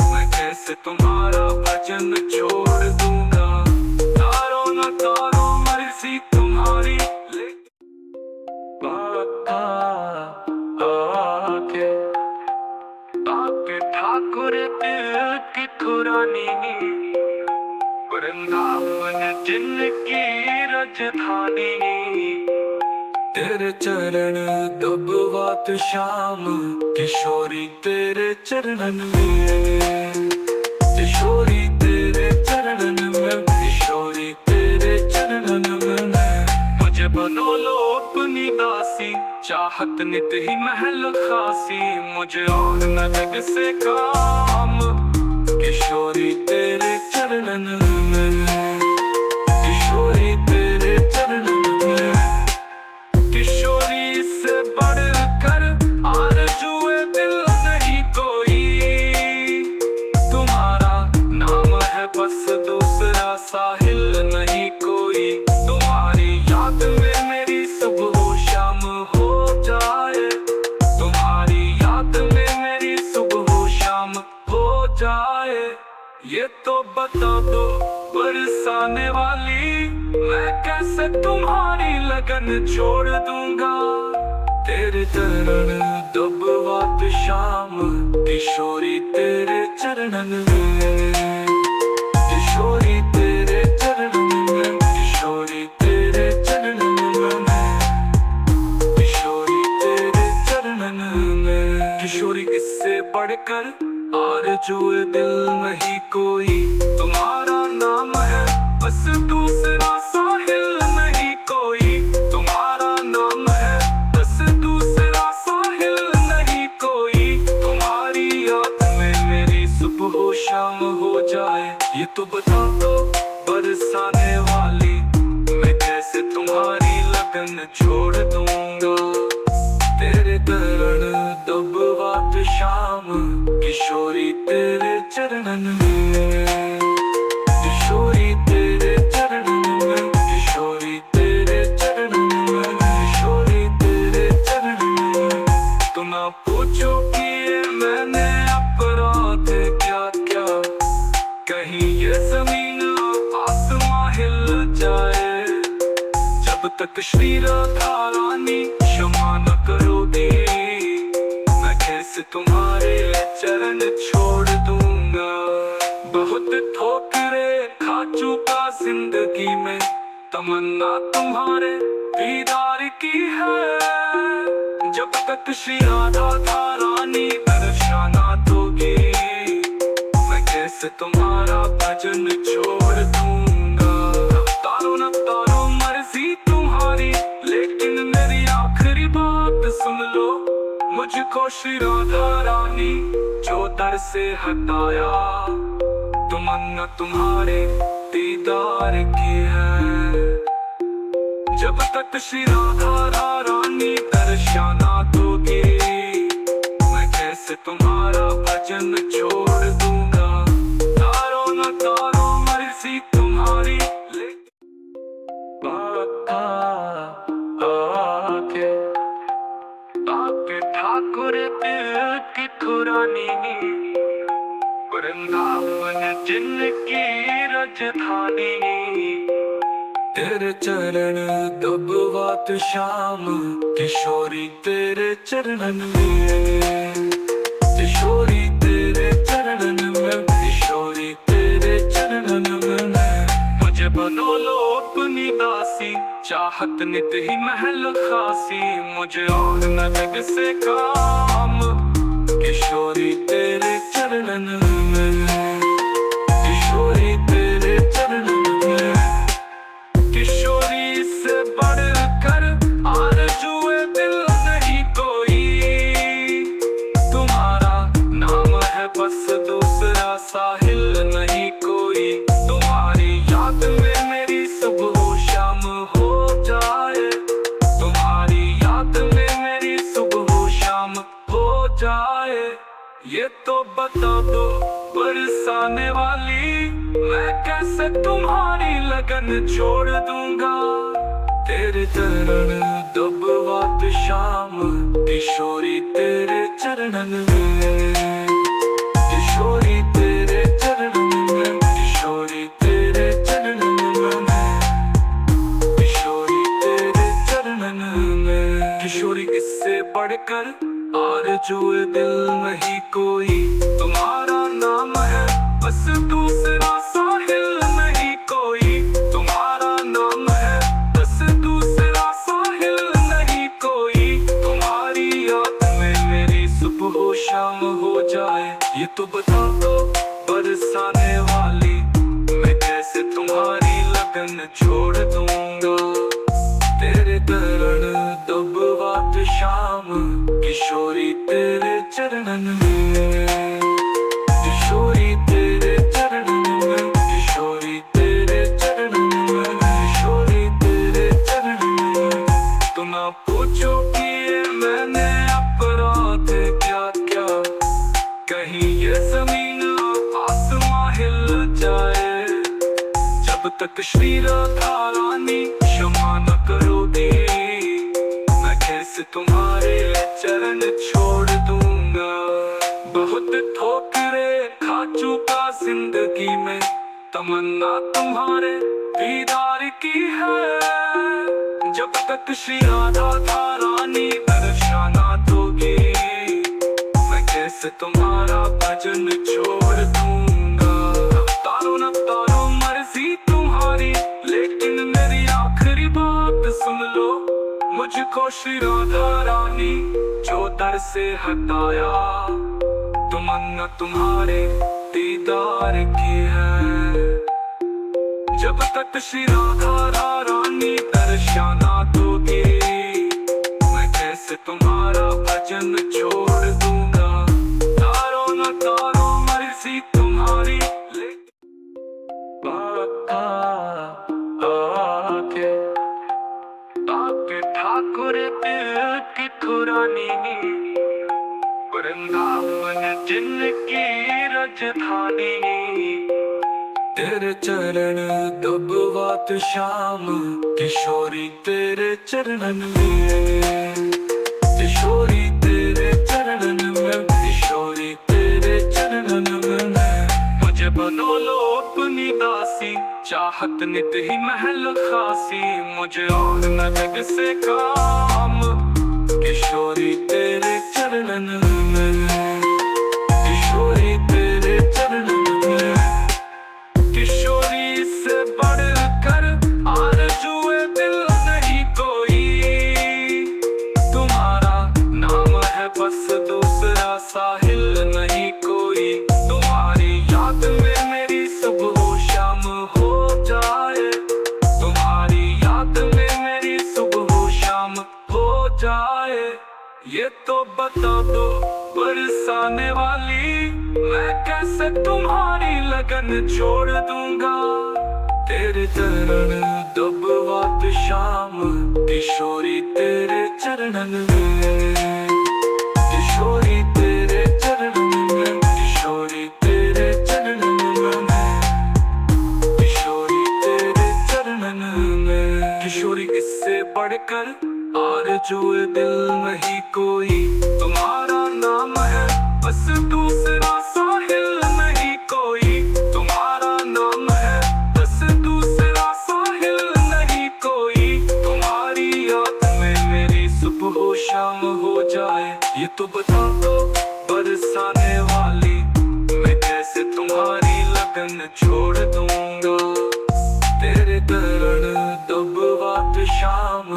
मैं कैसे तुम्हारा भजन छोड़ दूंगा। तारो न तारो मर्जी तुम्हारी, आके ठाकुर दिल की खुरानी, वृंदावन जिनकी राजधानी। तेरे चरण दबवात शाम, किशोरी तेरे चरणन में, किशोरी तेरे चरणन में, किशोरी तेरे चरणन में। मुझे बनो लो अपनी दासी, चाहत नित ही महल खासी, मुझे और न जग से काम, किशोरी तेरे चरणन में, किशोरी तेरे चरणन में। किशोरी से बढ़कर आरज़ुए दिल नहीं कोई, तुम्हारा नाम है बस दूसरा साहिल नहीं कोई। तुम्हारी याद में मेरी सुबह शाम हो जाए, तुम्हारी याद में मेरी सुबह शाम हो जाए। ये तो बता दो बरसाने वाली, मैं कैसे तुम्हारी लगन छोड़ दूंगा। तेरे चरण दबवात शाम, किशोरी तेरे चरणन में, किशोरी तेरे चरणन में, किशोरी तेरे चरणन में, किशोरी तेरे चरणन में। किशोरी इससे बढ़कर आरज़ुए दिल नहीं कोई। तुम्हारा नाम है बस दूसरा साहिल नहीं कोई। तुम्हारा नाम है बस दूसरा साहिल नहीं कोई। तुम्हारी याद में मेरी सुबह हो शाम हो जाए, ये तो बता दो बरसाने वाली, मैं कैसे तुम्हारी लगन छोड़ दूंगा। तेरे दर्द दब बात शाम किशोरी तेरे चरणन में, किशोरी तेरे चरणन में, किशोरी तेरे चरणन में, किशोरी तेरे चरणन में। तो ना पूछो कि ये मैंने अपराध क्या क्या, कहीं ये जमीन आसमां हिल जाए, जब तक श्री राधा रानी क्षमा न करोगी, मैं कैसे तुम्हारे चरण छोड़ दूंगा। बहुत ठोकरे खा चुका जिंदगी में, तमन्ना तुम्हारे दीदार की है, जब तक श्री राधा रानी दर्शना दोगी, मैं कैसे तुम्हारा भजन छोड़ दूंगा। तारो न तारो मर्जी तुम्हारी, लेकिन मेरी आखिरी बात सुन लो, मुझको श्री राधा रानी जो दर से हटाया, तमन्ना तुम्हारे दीदार की है, जब तक श्री राधा रानी दर्शना दोगी, मैं कैसे तुम्हारा भजन छोड़ दूंगा। तारो न तारो मर्जी तुम्हारी, आके ठाकुर दिल की ठुरानी, वृंदावन जिनकी राजधानी, तेरे चरण दबवात शाम किशोरी तेरे चरणन में, किशोरी तेरे चरणन में, किशोरी तेरे चरणन में। मुझे बनो लो अपनी दासी, चाहत नित ही महल खासी, मुझे और न जग से काम, किशोरी तेरे चरणन में, किशोरी तेरे चरणन में। किशोरी से बढ़कर आरज़ुए दिल नहीं कोई, तुम्हारा नाम है बस दूसरा साहिल नहीं कोई। तुम्हारी याद में मेरी सुबह शाम हो जाए, तुम्हारी याद में मेरी सुबह शाम हो जाए, ये तो बता दो बरसाने वाली, मैं कैसे तुम्हारी लगन छोड़ दूंगा। तेरे चरण दबवात शाम किशोरी तेरे चरणन में, किशोरी तेरे चरणन में, किशोरी तेरे चरणन में, किशोरी तेरे चरणन में। किशोरी इससे बढ़कर आरज़ुए दिल नहीं कोई, तुम्हारा नाम है बस दूसरा साहिल नहीं कोई। तुम्हारा नाम है बस दूसरा साहिल नहीं कोई। तुम्हारी याद में मेरी सुबह हो शाम हो जाए, ये तो बता दो बरसाने वाली, मैं कैसे तुम्हारी लगन छोड़ दूंगा। तेरे दर्द दबवात शाम किशोरी तेरे चरणन में, किशोरी तेरे चरणन में, किशोरी तेरे चरणन में, किशोरी तेरे चरणन में। तो ना पूछो कि ये मैंने अपराध क्या क्या, कहीं ये जमीन आसमां हिल जाए, जब तक श्री राधा रानी क्षमा न करोगी, मैं कैसे तुम्हारे चरण छोड़ दूंगा। बहुत ठोकरे खा चुका जिंदगी में, तमन्ना तुम्हारे दीदार की है, जब तक श्री राधा रानी दर्शना दोगी, मैं कैसे तुम्हारा भजन छोड़ दूंगा। तारो न तारो मर्जी तुम्हारी, लेकिन मेरी आखिरी बात सुन लो, मुझको श्री राधा रानी जो दर से हटाया, तमन्ना तुम्हारे दीदार की है। जब तक श्री राधा रानी दर्शना दोगे, मैं कैसे तुम्हारा भजन छोड़ दूंगा। तारो न तारो मर्जी तुम्हारी, आके ठाकुर दिल की ठुरानी, वृंदावन जिनकी राजधानी। तेरे चरण दबवात श्याम किशोरी तेरे चरणन में, किशोरी तेरे चरणन में, किशोरी तेरे चरणन में। मुझे बनो लो अपनी दासी, चाहत नित ही महल खासी। मुझे और न जग से काम, किशोरी तेरे चरणन में, किशोरी तेरे चरणन में। किशोरी से बढ़कर आरज़ुए दिल नहीं कोई, तुम्हारा नाम है बस दूसरा साहिल नहीं कोई। तुम्हारी याद में मेरी सुबह शाम हो जाए, तुम्हारी याद में मेरी सुबह शाम हो जाए। ये तो बता दो बरसाने वाली, मैं कैसे तुम्हारी लगन छोड़ दूंगा। तेरे चरण दबवात श्याम किशोरी तेरे चरणन में, किशोरी तेरे चरणन में, किशोरी तेरे चरणन में, किशोरी तेरे चरणन में। किशोरी इससे बढ़कर आरज़ुए दिल नहीं कोई, तुम्हारा नाम है बस दूसरा साहिल नहीं कोई। तुम्हारा नाम है बस दूसरा साहिल नहीं कोई। तुम्हारी याद में मेरी सुबह शाम हो जाए, ये तो बता दो बरसाने वाली, मैं कैसे तुम्हारी लगन छोड़ दूंगा। तेरे चरण दबवात श्याम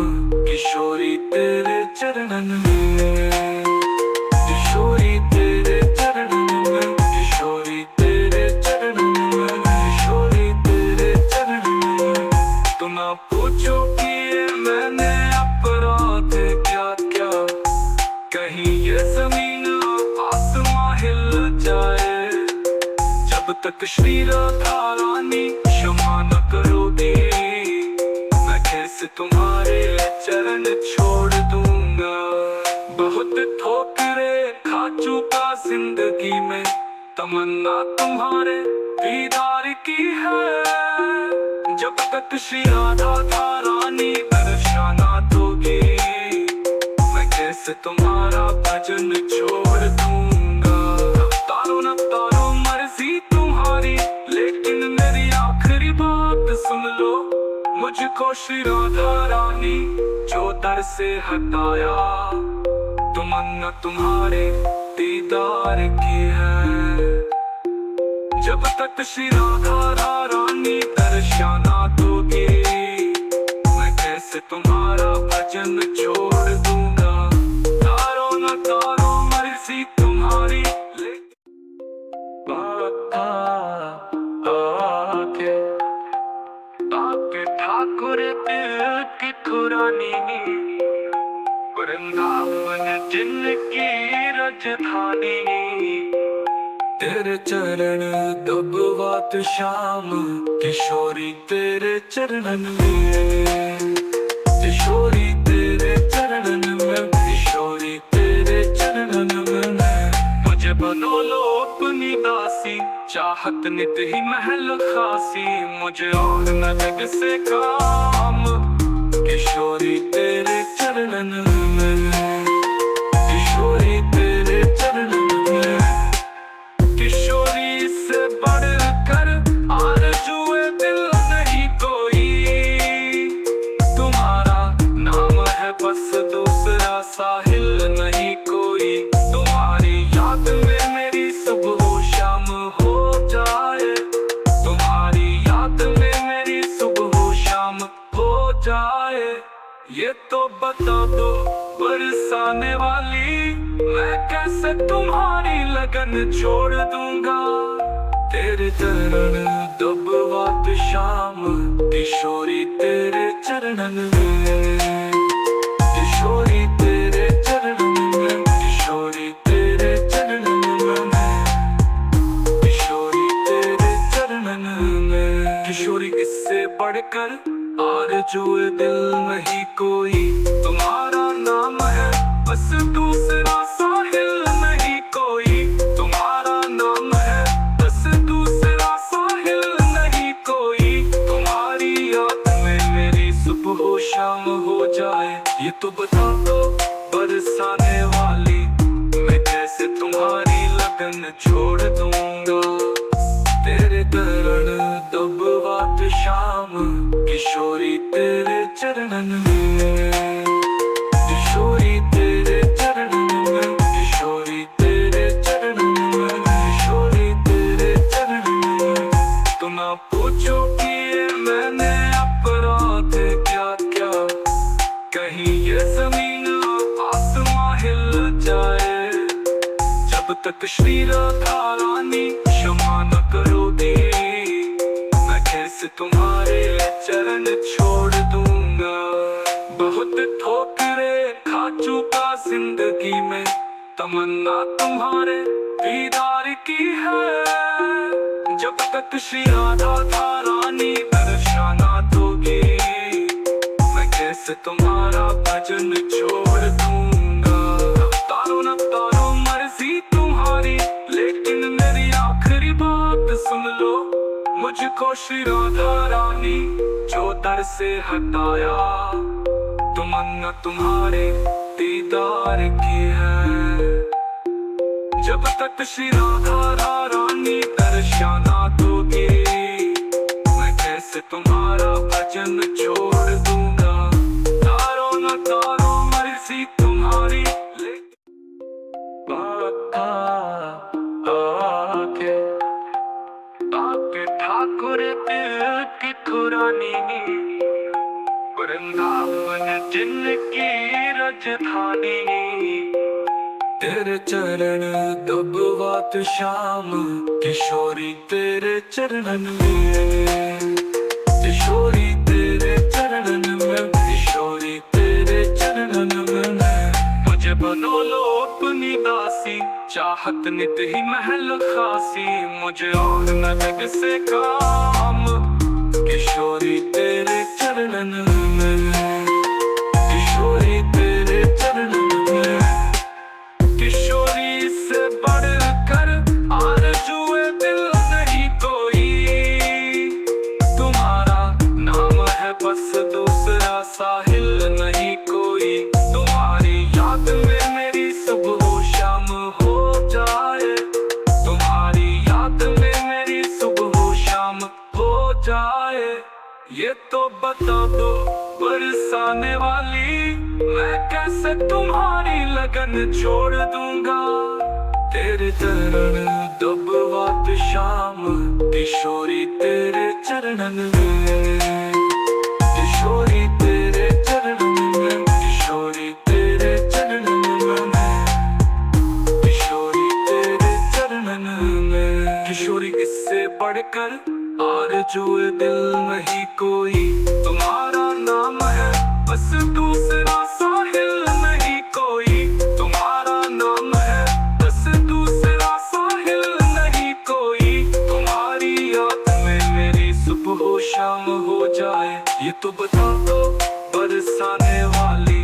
किशोरी तेरे चरणन में, किशोरी तेरे चरणन में, किशोरी तेरे चरणन में, किशोरी तेरे चरणन में। तुम ना पूछो कि मैंने अपराध क्या क्या, कहीं ये जमीन आसमां हिल जाए। जब तक श्री राधा रानी क्षमा न करोगी, मैं कैसे तुम्हारे चरण छोड़ दूंगा। बहुत ठोकरे खा चुका जिंदगी में, तमन्ना तुम्हारे दीदार की है। जब तक श्री राधा रानी दर्शना दोगे, मैं कैसे तुम्हारा भजन छोड़ दूंगा। तारो न तारो मर्जी तुम्हारी, लेकिन मेरी आखिरी बात सुन लो। मुझको श्री राधा रानी जो दर से हटाया, तमन्ना तुम्हारे दीदार की है। जब तक श्री राधा रानी दर्शना दोगे, मैं कैसे तुम्हारा भजन छोड़ दूंगा। तारो न तारो मर्जी तुम्हारी, आके ठाकुर दिल की ठुरानी, वृंदावन जिनकी राजधानी। तेरे चरण दबवात श्याम किशोरी तेरे चरणन में, किशोरी तेरे चरणन में, किशोरी तेरे चरणन में। मुझे बनो लो अपनी दासी, चाहत नित ही महल खासी। मुझे और न जग से काम, किशोरी तेरे चरणन में, किशोरी तेरे चरणन में। किशोरी से बढ़कर आरज़ुए दिल नहीं कोई, तुम्हारा नाम है बस दूसरा साहिल नहीं कोई। तुम्हारी याद में मेरी सुबह शाम हो जाए, तुम्हारी याद में मेरी सुबह शाम हो जाए। ये तो बता दो बरसाने वाली, मैं कैसे तुम्हारी लगन छोड़ दूंगा। तेरे चरण दबवात शाम किशोरी तेरे चरणन में, किशोरी तेरे चरणन में, किशोरी तेरे चरणन में, किशोरी तेरे चरणन में। किशोरी इससे बढ़कर आरज़ू दिल नहीं कोई, तुम्हारा नाम है बस दूसरा साहिल नहीं कोई, तुम्हारा नाम है बस दूसरा साहिल नहीं कोई। तुम्हारी याद में मेरी सुबह हो शाम हो जाए, ये तो बता दो बरसाने वाली, मैं कैसे तुम्हारी लगन छोड़ दूंगा। तेरे चरण दबवात शाम किशोरी तेरे चरणन में, किशोरी तेरे चरणन में, किशोरी तेरे चरणन में, किशोरी तेरे चरणन में। तुम ना पूछो कि ये मैंने अपराध क्या क्या, कहीं ये जमीन आसमां हिल जाए, जब तक श्री राधा रानी क्षमा न करोगी, मैं कैसे तुम्हारे चरण छोड़ दूंगा। बहुत ठोकरे खा चुका जिंदगी में, तमन्ना तुम्हारे दीदार की है, जब तक श्री राधा रानी दर्शना दोगी, मैं कैसे तुम्हारा भजन छोड़ दूंगा। तारो न तारो मर्जी तुम्हारी, लेकिन मेरी आखिरी बात सुन लो, मुझको श्री राधा रानी जो दर से हटाया, तमन्ना तुम्हारे दीदार की है, जब तक श्री राधा रानी दर्शना दोगी, मैं कैसे तुम्हारा भजन छोड़ दूंगा। तारो न तारो मर्जी तुम्हारी, आके ठाकुर दिल की खुरानी, वृंदावन जिनकी राजधानी। तेरे चरण दबवात शाम किशोरी तेरे चरणन में, किशोरी तेरे चरणन में, किशोरी तेरे चरणन में। मुझे बनो लो अपनी दासी, चाहत नित ही महल खासी, मुझे और न लग से काम, किशोरी तेरे चरणन में, किशोरी तेरे चरणन में। किशोरी से बढ़कर आरज़ू दिल नहीं कोई, तुम्हारा नाम है बस दूसरा साहिल नहीं कोई। तुम्हारी याद में मेरी सुबह हो शाम हो जाए, तुम्हारी याद में मेरी सुबह हो शाम हो जाए, ये तो बता दो बरसाने वाली, मैं कैसे तुम्हारी लगन छोड़ दूंगा। तेरे चरण दबवात शाम किशोरी तेरे चरणन में, किशोरी तेरे चरणन में, किशोरी तेरे चरणन में, किशोरी तेरे चरणन में। किशोरी इससे बढ़कर आरज़ू दिल नहीं कोई, तुम्हारा नाम है बस दूसरा साहिल नहीं कोई, तुम्हारा नाम है बस दूसरा साहिल नहीं कोई। तुम्हारी याद में मेरी सुबह हो शाम हो जाए, ये तो बता दो बरसाने वाली,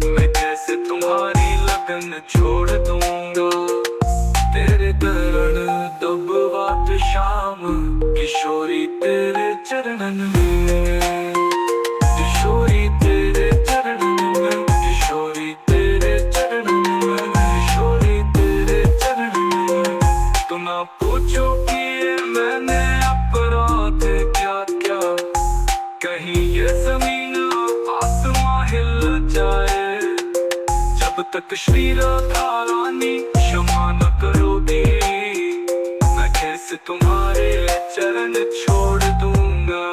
मैं कैसे तुम्हारी लगन छोड़ दूंगा। तेरे चरण दबवात शाम किशोरी तेरे चरणन में, किशोरी तेरे चरणन में, किशोरी तेरे चरणन में, किशोरी तेरे चरणन में। तुम ना पूछो कि ये मैंने अपराध क्या क्या, कहीं ये जमीन आसमां हिल जाए, जब तक श्री राधा रानी क्षमा न करोगी, मैं कैसे तुम्हारे चरण छोड़ दूंगा।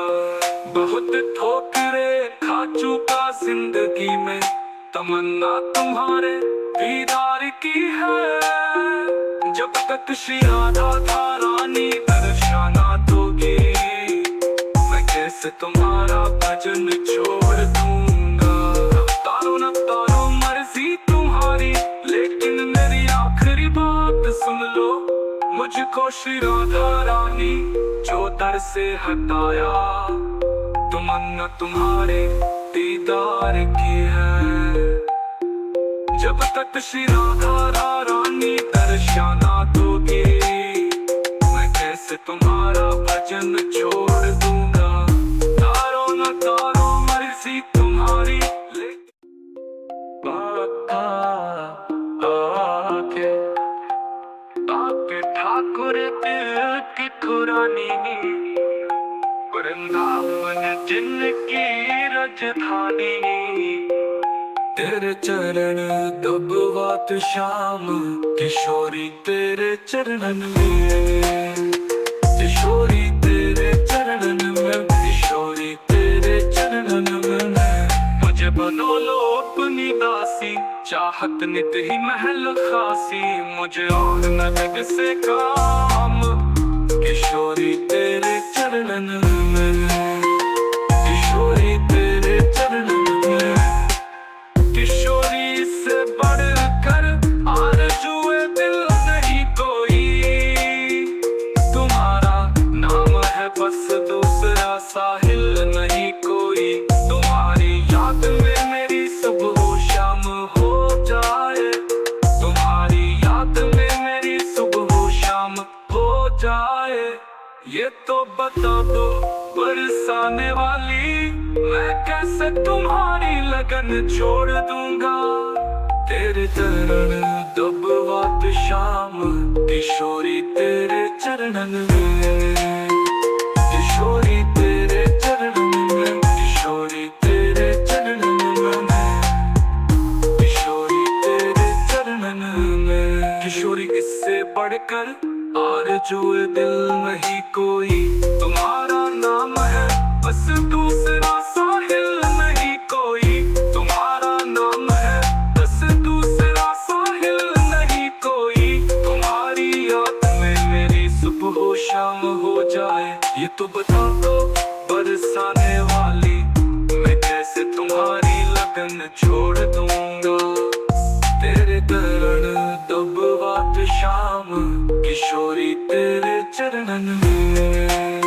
बहुत ठोकरे खा चुका जिंदगी में, तमन्ना तुम्हारे दीदार की है। जब तक श्री राधा था रानी दर्शना दोगे, मैं कैसे तुम्हारा भजन छोड़ दूंगा। तारो न तारो मर्जी तुम्हारी, लेकिन मेरी आखिरी बात सुन लो। मुझको श्री राधा रानी जो दर से हटाया, तमन्ना तुम्हारे दीदार की है। जब तक श्री राधा रानी दर्शना दोगे, मैं कैसे तुम्हारा भजन छोड़ दूंगा। तारो न तारो मर्जी तुम्हारी, आके ठाकुर दिल की खुरानी, वृंदावन जिनकी राजधानी। तेरे चरण दबवात शाम, किशोरी तेरे चरणन में, किशोरी तेरे चरणन में, किशोरी तेरे चरणन में। मुझे बनो लो अपनी दासी, चाहत नित ही महल खासी। मुझे और न जग से काम, किशोरी तेरे चरणन में, किशोरी तेरे चरणन में। किशोरी से बढ़कर आरज़ुए दिल नहीं कोई, तुम्हारा नाम है बस दूसरा साहिल नहीं कोई। तुम्हारी याद में मेरी सुबह शाम हो जाए, तुम्हारी याद में मेरी सुबह शाम हो जाए। ये तो बता दो बरसाने वाली, मैं कैसे तुम्हारी लगन छोड़ दूंगा। तेरे चरण दबवात शाम, किशोरी तेरे चरणन में, किशोरी तेरे चरणन में, किशोरी तेरे चरणन में, किशोरी तेरे चरणन में। किशोरी इससे बढ़कर आरज़ुए दिल नहीं कोई, तुम्हारा नाम है बस दूसरा साहिल नहीं कोई। तुम्हारा नाम है बस दूसरा साहिल नहीं कोई। तुम्हारी याद में मेरी सुबह शाम हो जाए, ये तो बता दो बरसाने वाली, मैं कैसे तुम्हारी लगन छोड़ दूंगा। तेरे चरण दबवात शाम, किशोरी तेरे चरणन में,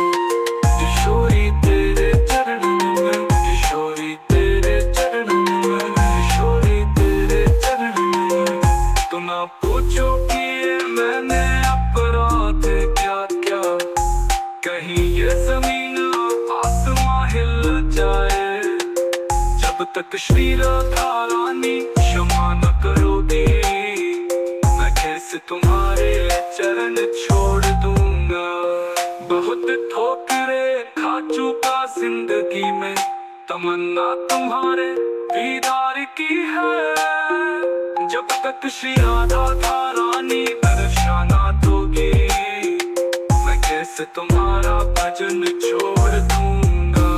किशोरी तेरे चरणन में, किशोरी तेरे चरणन में, किशोरी तेरे चरणन में। तुम ना पूछो कि ये मैंने अपराध क्या क्या, कहीं ये जमीन आसमां हिल जाए। जब तक श्री राधा रानी क्षमा न करोगी, मैं कैसे तुम्हारे चरण छोड़ दूंगा। बहुत ठोकरे खा चुका जिंदगी में, तमन्ना तुम्हारे दीदार की है। जब तक श्री राधा रानी दर्शना दोगे, मैं कैसे तुम्हारा भजन छोड़ दूंगा।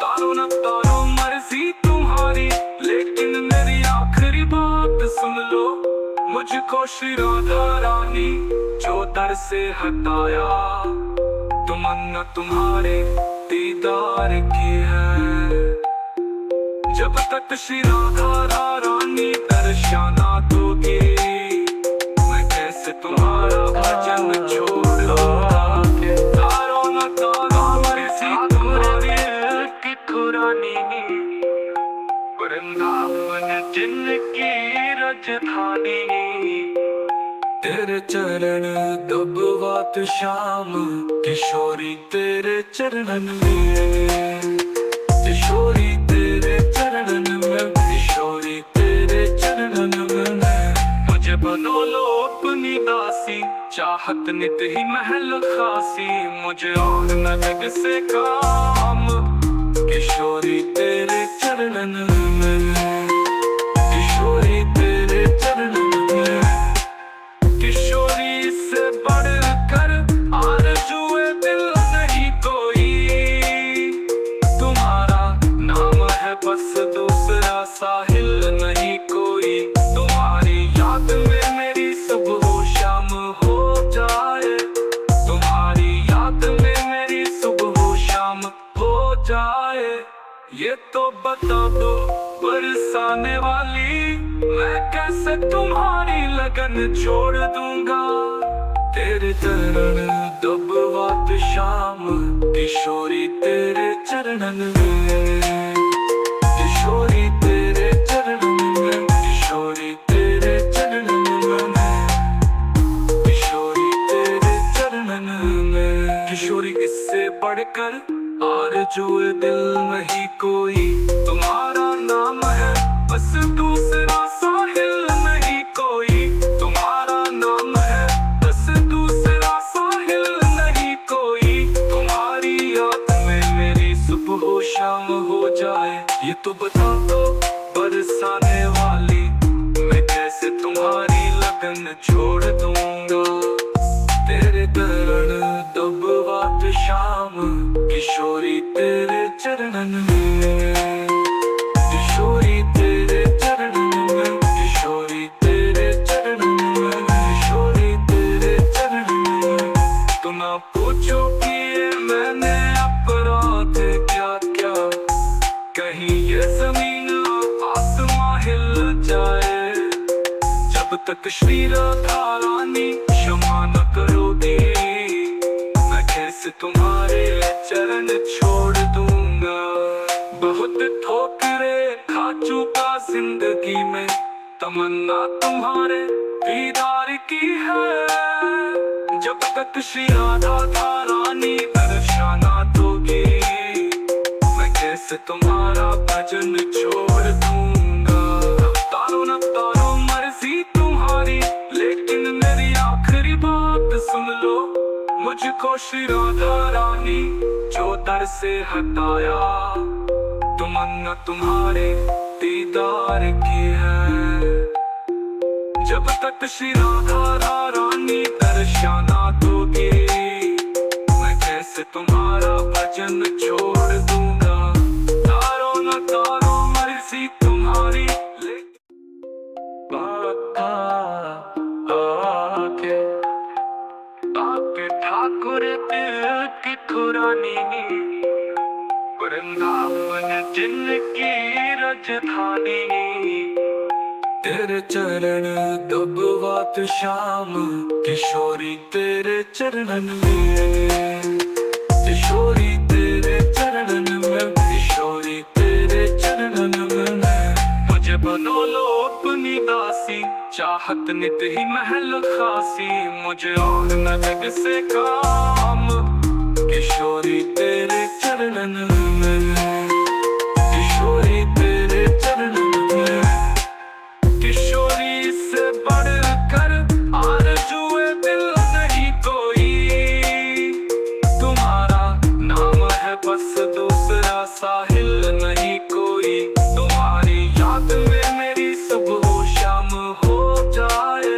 तारो न तारो मर्जी तुम्हारी, लेकिन मेरी आखिरी बात सुन लो। मुझको श्री राधा रानी जो दर से हटाया, तमन्ना तुम्हारे दीदार की है। जब तक श्री राधा रानी दर्शना दोगे, मैं कैसे तुम्हारा भजन छोड़ दूंगा। तारो न तारो मर्जी तुम्हारी की खुरानी, वृंदावन जिनकी राजधानी। तेरे चरण दबवात शाम, किशोरी तेरे चरणन में, किशोरी तेरे चरणन में, किशोरी तेरे चरणन में। मुझे बनो लो अपनी दासी, चाहत नित ही महल खासी। मुझे और न जग से काम, किशोरी तेरे चरणन में, किशोरी तेरे चरणन में। किशोरी से बढ़कर आरज़ुए दिल नहीं कोई, तुम्हारा नाम है बस दूसरा साहिल नहीं कोई। तुम्हारी याद में ये तो बता दो बरसाने वाली, मैं कैसे तुम्हारी लगन छोड़ दूंगा। तेरे चरण दबवात शाम, किशोरी तेरे चरणन में, किशोरी तेरे चरणन में, किशोरी तेरे चरणन में, किशोरी तेरे चरणन में। किशोरी इससे बढ़कर आरज़ू दिल नहीं कोई, तुम्हारा नाम है बस दूसरा साहिल नहीं कोई, तुम्हारा नाम है बस दूसरा साहिल नहीं कोई। तुम्हारी याद में मेरी सुबह हो शाम हो जाए, ये तो बता दो बरसाने वाली, मैं कैसे तुम्हारी लगन छोड़ दूंगा। तेरे चरण दबवात शाम, किशोरी तेरे चरणन में, किशोरी तेरे चरणन में, किशोरी तेरे चरणन में, किशोरी तेरे चरणन में। तो ना पूछो कि ये मैंने अपराध क्या क्या, कहीं ये जमीन आसमां हिल जाए, जब तक श्री राधा रानी क्षमा न करोगी, मैं कैसे तुम्हारे चरण छोड़ दूंगा। बहुत ठोकरे खा चुका जिंदगी में, तमन्ना तुम्हारे दीदार की है, जब तक श्री राधा रानी दर्शना दोगी, मैं कैसे तुम्हारा भजन छोड़ दूंगा। तारो न तारो मर्जी तुम्हारी, लेकिन मेरी आखिरी बात सुन लो, मुझको श्री राधा रानी जो दर से हटाया, तमन्ना तुम्हारे दीदार की है, जब तक श्री राधा रानी दर्शना दोगी, मैं कैसे तुम्हारा भजन छोड़ दूंगा। तारो न तारो मर्जी तुम्हारी, आके ठाकुर दिल की खुरानी, वृंदावन जिनकी राजधानी। तेरे चरण दबवात शाम, किशोरी तेरे चरणन में, किशोरी तेरे चरणन में, किशोरी तेरे चरणन में। मुझे बनो लो अपनी दासी, चाहत नित ही महल खासी, मुझे और न जग से काम, किशोरी तेरे चरणन में, किशोरी तेरे चरणन में। किशोरी से बढ़कर आरज़ू दिल नहीं कोई, तुम्हारा नाम है बस दूसरा साहिल नहीं कोई। तुम्हारी याद में मेरी सुबह शाम हो जाए,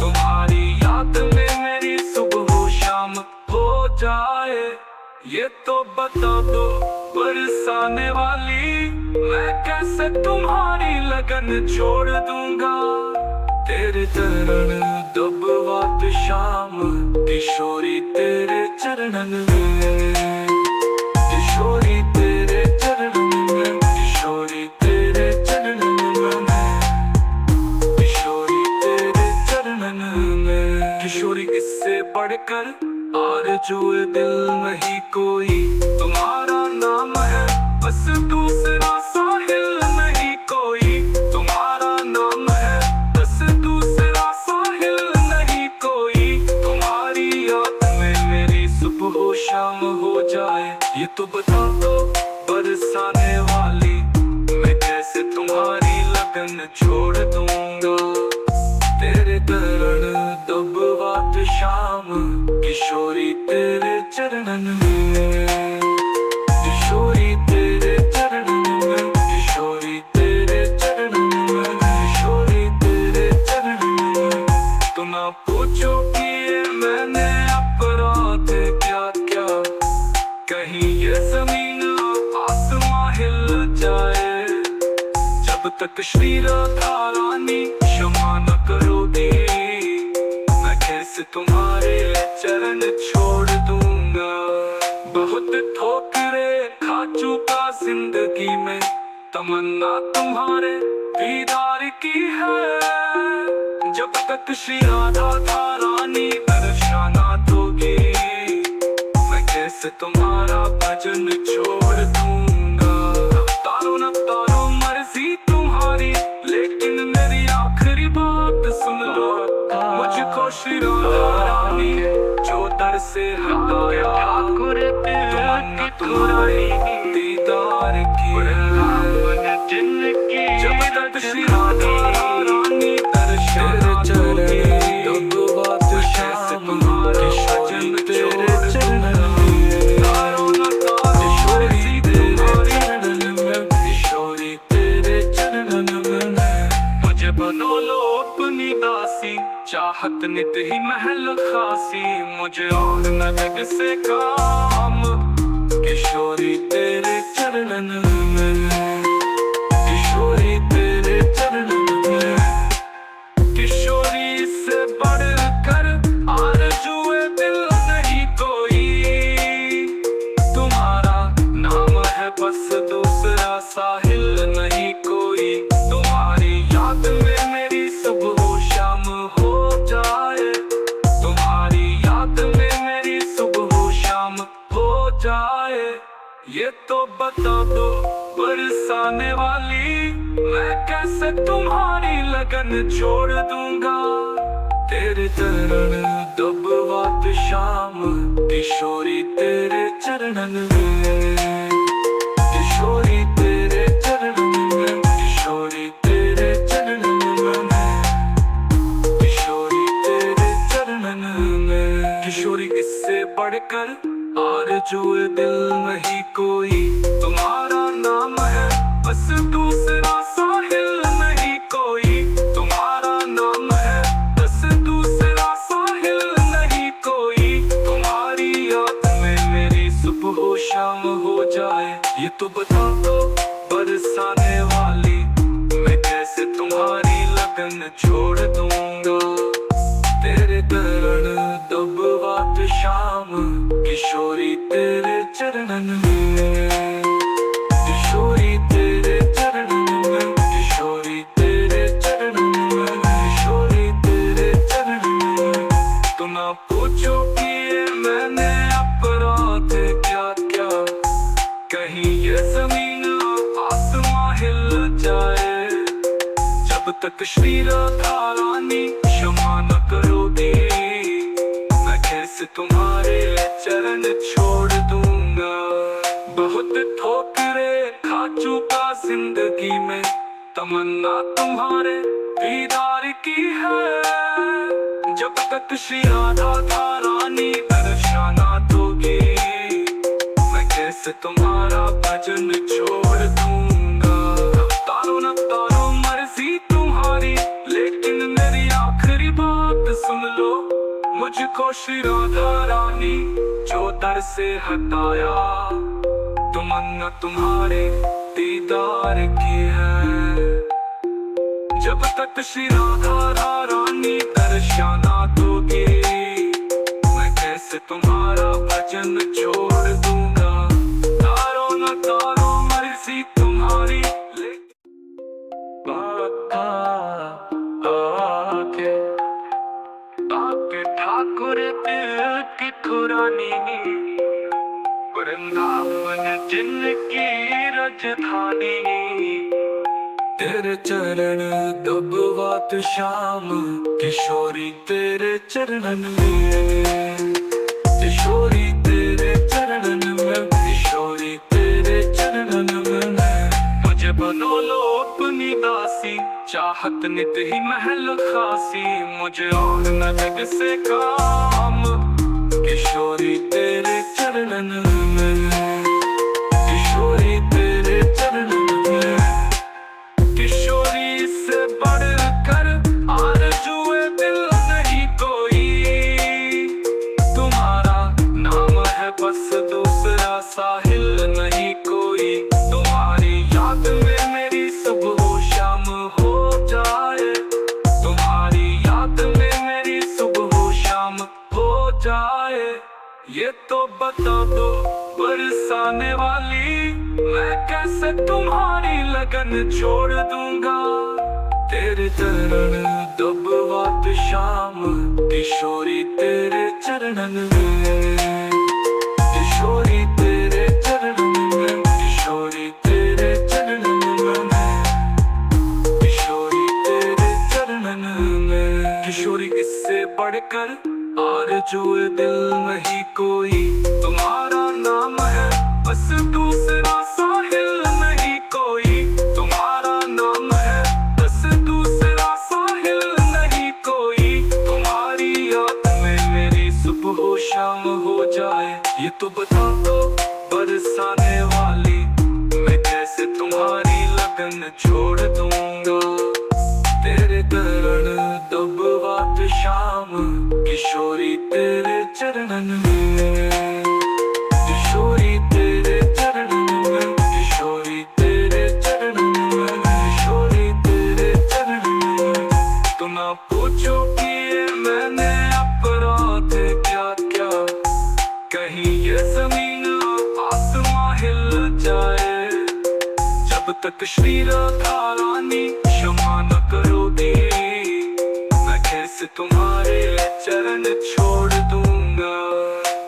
तुम्हारी याद में मेरी सुबह शाम हो जाए, ये तो बता दो बरसाने वाली, मैं कैसे तुम्हारी लगन छोड़ दूंगा। तेरे चरण दबवात शाम, किशोरी तेरे चरणन में, किशोरी तेरे चरणन में, किशोरी तेरे चरणन में, किशोरी तेरे चरणन में। किशोरी इससे बढ़कर आरज़ू दिल नहीं कोई, तुम्हारा नाम है बस दूसरा साहिल नहीं कोई, तुम्हारा नाम है बस दूसरा साहिल नहीं कोई। तुम्हारी याद में मेरी सुबह हो शाम हो जाए, ये तो बता दो बरसाने वाली, मैं कैसे तुम्हारी लगन छोड़ दूंगा। तेरे चरण दबवात शाम, किशोरी तेरे चरणन में, किशोरी तेरे चरणन में, किशोरी तेरे चरणन में, किशोरी तेरे चरणन में। तो ना पूछो कि ये मैंने अपराध क्या क्या, कहीं ये जमीन आसमां हिल जाए, जब तक श्री राधा रानी क्षमा न करोगी, मैं कैसे तुम्हारे चरण छोड़ दूंगा। बहुत ठोकरे खा चुका जिंदगी में, तमन्ना तुम्हारे दीदार की है। जब तक श्री राधा था रानी दर्शना दोगी, मैं कैसे तुम्हारा भजन छोड़ दूंगा। अब तारो मर्जी तुम्हारी, लेकिन मेरी आखिरी बात सुन लो। मुझको श्री राधा रानी जो दर से हटाया, तमन्ना तुम्हारी दीदार की है। जब तक श्री राधा रानी दर्शना दोगी, कैसे तुम्हारा भजन छोड़ चाहत नित ही महल खासी, मुझे और न जग से काम। किशोरी तेरे चरणन में, किशोरी तेरे चरणन में, किशोरी से बढ़कर आरज़ुए दिल नहीं कोई। तुम्हारा नाम है बस दूसरा साहिल नहीं कोई। तुम्हारी याद में मेरी सुबह शाम हो जाए, तुम्हारी याद में मेरी सुबह शाम हो जाए। ये तो बता दो बरसाने वाली, मैं कैसे तुम्हारी लगन छोड़ दूंगा। तेरे चरण दब बात शाम, किशोरी तेरे चरणन में, किशोरी तेरे चरणन में, किशोरी तेरे चरणन में, किशोरी तेरे चरणन में। किशोरी इससे बढ़कर आरज़ुए दिल नहीं कोई। तुम्हारा नाम है बस दूसरा साहिल नहीं कोई। तुम्हारा नाम है बस दूसरा साहिल नहीं कोई। तुम्हारी याद में मेरी सुबह शाम हो जाए। ये तो बता दो बरसाने वाली, मैं कैसे तुम्हारी लगन छोड़ दूंगा। तेरे चरण दब बात शाम, किशोरी तेरे चरणन में, किशोरी तेरे चरणन में, किशोरी तेरे चरणन में, किशोरी तेरे चरणन में। तो ना पूछो कि ये मैंने अपराध क्या क्या, कहीं ये जमीन आसमां हिल जाए। जब तक श्री राधा रानी क्षमा न करोगी, मैं कैसे तुम्हारे चरण छोड़ दूंगा। बहुत ठोकरे खा चुका जिंदगी में, तमन्ना तुम्हारे दीदार की है। जब तक श्री राधा था रानी दर्शना दोगी, मैं कैसे तुम्हारा भजन छोड़ दूंगा। तारो मर्जी तुम्हारी, लेकिन मेरी आखिरी बात सुन लो। मुझको श्री राधा रानी जो दर से हटाया, तमन्ना तुम्हारे दीदार की है। जब तक श्री राधा रानी दर्शना दोगी, मैं कैसे तुम्हारा भजन छोड़ दूंगा। तारो मर्जी तुम्हारी, आके ठाकुर दिल की खुरानी, वृंदावन जिनकी राजधानी। तेरे चरण दब बात शाम, किशोरी तेरे चरणन में, किशोरी तेरे चरणन में, किशोरी तेरे चरणन में। मुझे बनो लो अपनी दासी, चाहत नित ही महल खासी, मुझे और न जग से काम। किशोरी तेरे चरणन में, किशोरी तेरे चरणन में, किशोरी से बढ़कर आरज़ुए दिल नहीं कोई। तुम्हारा नाम है बस दूसरा साहिल नहीं कोई। तुम्हारी याद में मेरी सुबह शाम हो जाए, तुम्हारी याद में मेरी सुबह शाम हो जाए। ये तो बता दो बरसाने वाली, कैसे तुम्हारी लगन छोड़ दूंगा। तेरे चरण दब बात शाम, किशोरी तेरे चरणन में, किशोरी तेरे चरणन में, किशोरी तेरे चरणन में, किशोरी तेरे चरणन में। किशोरी इससे बढ़कर आरज़ू दिल नहीं कोई, तुम्हारा नाम है बस दूसरा साहिल नहीं कोई, तुम्हारा नाम है बस दूसरा साहिल नहीं कोई। तुम्हारी याद में मेरी सुबह हो शाम हो जाए, ये तो बता दो बरसाने वाली, मैं कैसे तुम्हारी लगन छोड़ दूंगा। तेरे चरण दब बात शाम, किशोरी तेरे चरणन में, किशोरी तेरे चरणन में, किशोरी तेरे चरणन में, किशोरी तेरे चरणन में। तो ना पूछो कि ये मैंने अपराध क्या क्या, कहीं ये जमीन आसमां हिल जाए, जब तक श्री राधा रानी क्षमा न करोगी, मैं कैसे तुम्हारे चरण छोड़ दूंगा।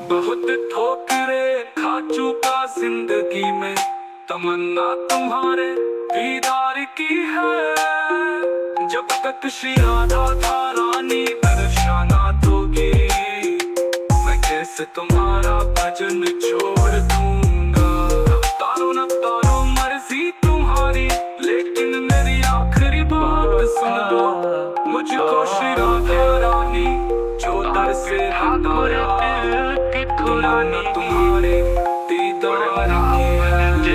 बहुत ठोकरें खा चुका जिंदगी में, तमन्ना तुम्हारे दीदार की है, जब तक श्री राधा रानी दर्शन दोगी, मैं कैसे तुम्हारा भजन छोड़ दूंगा। तारो न तारो मर्जी तुम्हारी, लेकिन मेरी आखिरी बात सुन लो, मुझको श्री राधा रानी जो दर से हटाया, दुलानी तुम्हारे दीदार की है,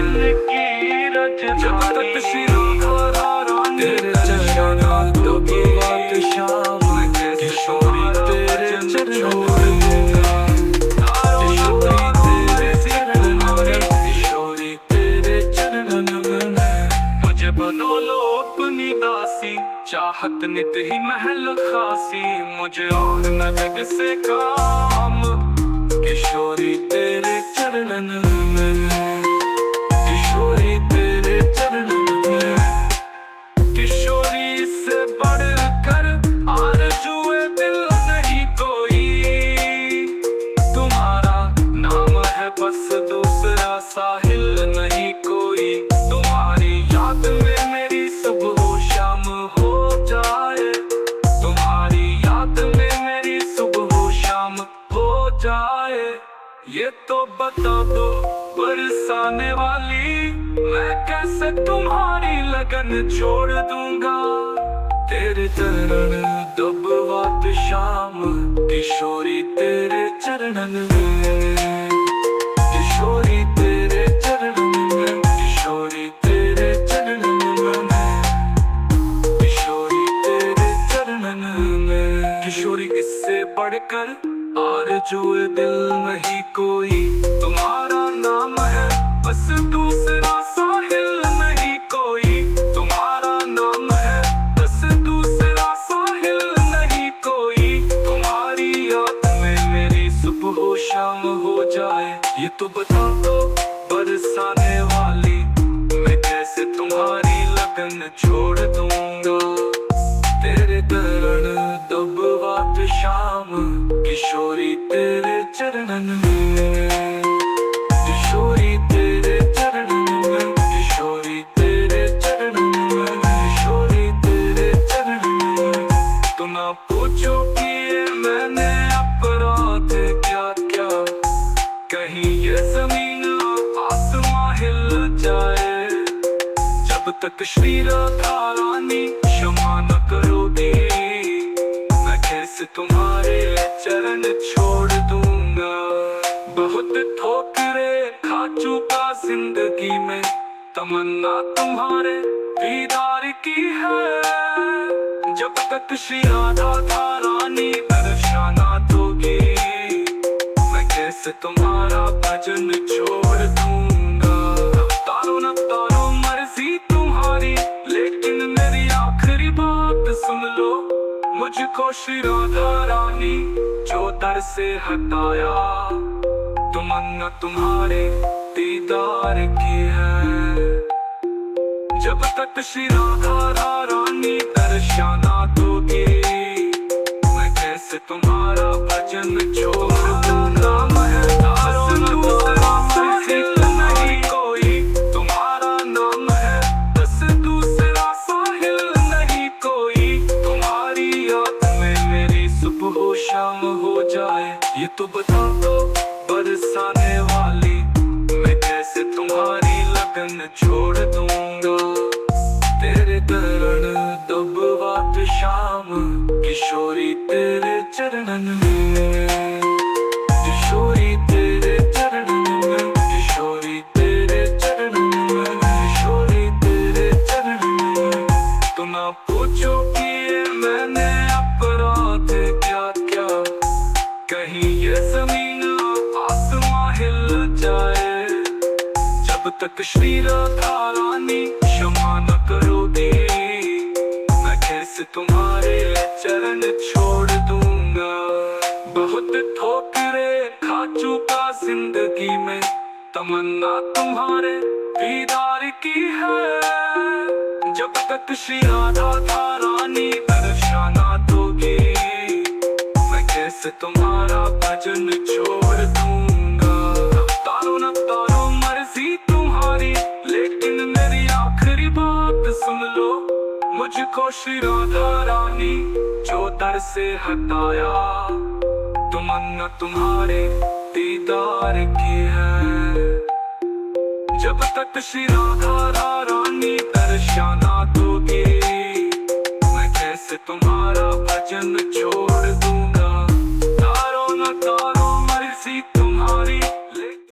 जब तक श्री राधा रानी तेरे चरण दोगी बात शाम, किशोरी तेरे चरण छोड़ दूंगा। किशोरी तेरे चरण में, किशोरी तेरे चरणन में, मुझे बनो लो अपनी दासी, चाहत नित ही महल खासी, मुझे और न जग से काम, किशोरी तेरे चरणन में, किशोरी तेरे चरणन में। किशोरी से बढ़कर आरज़ू दिल नहीं कोई, तुम्हारा नाम है बस दूसरा साहिल नहीं कोई। तुम्हारी याद में मेरी सुबह हो शाम हो जाए, तुम्हारी याद में मेरी सुबह हो शाम हो जाए, ये तो बता दो बरसाने वाली, मैं कैसे तुम्हारी लगन छोड़ दूंगा। तेरे चरण दब बात शाम, किशोरी तेरे चरणन में, किशोरी तेरे चरणन में, किशोरी तेरे चरणन में, किशोरी तेरे चरणन में। किशोरी इससे बढ़कर आरज़ू दिल नहीं कोई, तुम्हारा नाम है बस दूसरा साहिल नहीं कोई, तुम्हारा नाम है बस दूसरा साहिल नहीं कोई। तुम्हारी याद में मेरी सुबह हो शाम हो जाए, ये तो बता दो बरसाने वाली, मैं कैसे तुम्हारी लगन छोड़ दूंगा। तेरे चरण दब बात शाम, किशोरी तेरे चरणन में, किशोरी तेरे चरणन में, किशोरी तेरे चरणन में, किशोरी तेरे चरणन में। तो ना पूछो कि ये मैंने अपराध क्या क्या, कहीं ये जमीन आसमां हिल जाए, जब तक श्री राधा रानी क्षमा न करोगी, मैं कैसे तुम्हारे चरण छोड़ दूंगा। बहुत ठोकरें खा चुका जिंदगी में, तमन्ना तुम्हारे दीदार की है, जब तक श्री राधा रानी दर्शन दोगी, मैं कैसे तुम्हारा भजन छोड़ दूंगा। तारो न तारो मर्जी तुम्हारी, लेकिन मेरी आखिरी बात सुन लो, मुझको श्री राधा रानी जो दर से हटाया, तमन्ना तुम्हारे दीदार की है। जब तक श्री राधा रानी दर्शना दोगी, मैं कैसे तुम्हारा भजन छोड़ दूंगा। नहीं कोई तुम्हारा नाम है, बस दूसरा साहिल नहीं कोई। तुम्हारी याद में मेरी सुबह हो शाम हो जाए, ये तो बता दो बरसाने वाली, मैं कैसे तुम्हारी लगन छोड़ दूंगा। तेरे दरण दब बात शाम, किशोरी तेरे चरणन में, किशोरी तेरे चरणन में, किशोरी तेरे चरणन में, किशोरी तेरे चरणन में। तो ना पूछो कि ये मैंने अपराध क्या क्या, कहीं ये जमीन आसमां हिल जाए। जब तक श्री राधा रानी क्षमा न करोगी, मैं कैसे तुम्हारे चरण छोड़ दूंगा। बहुत ठोकरे खा चुका जिंदगी में, तमन्ना तुम्हारे दीदार की है। जब तक श्री राधा रानी दर्शना दोगी, मैं कैसे तुम्हारा भजन छोड़ दूंगा। तारो न तारो मर्जी तुम्हारी, लेकिन मेरी आखिरी बात सुन लो। मुझको श्री राधा रानी जो दर से हटाया, तमन्ना तुम्हारे दीदार की है। जब तक श्री राधा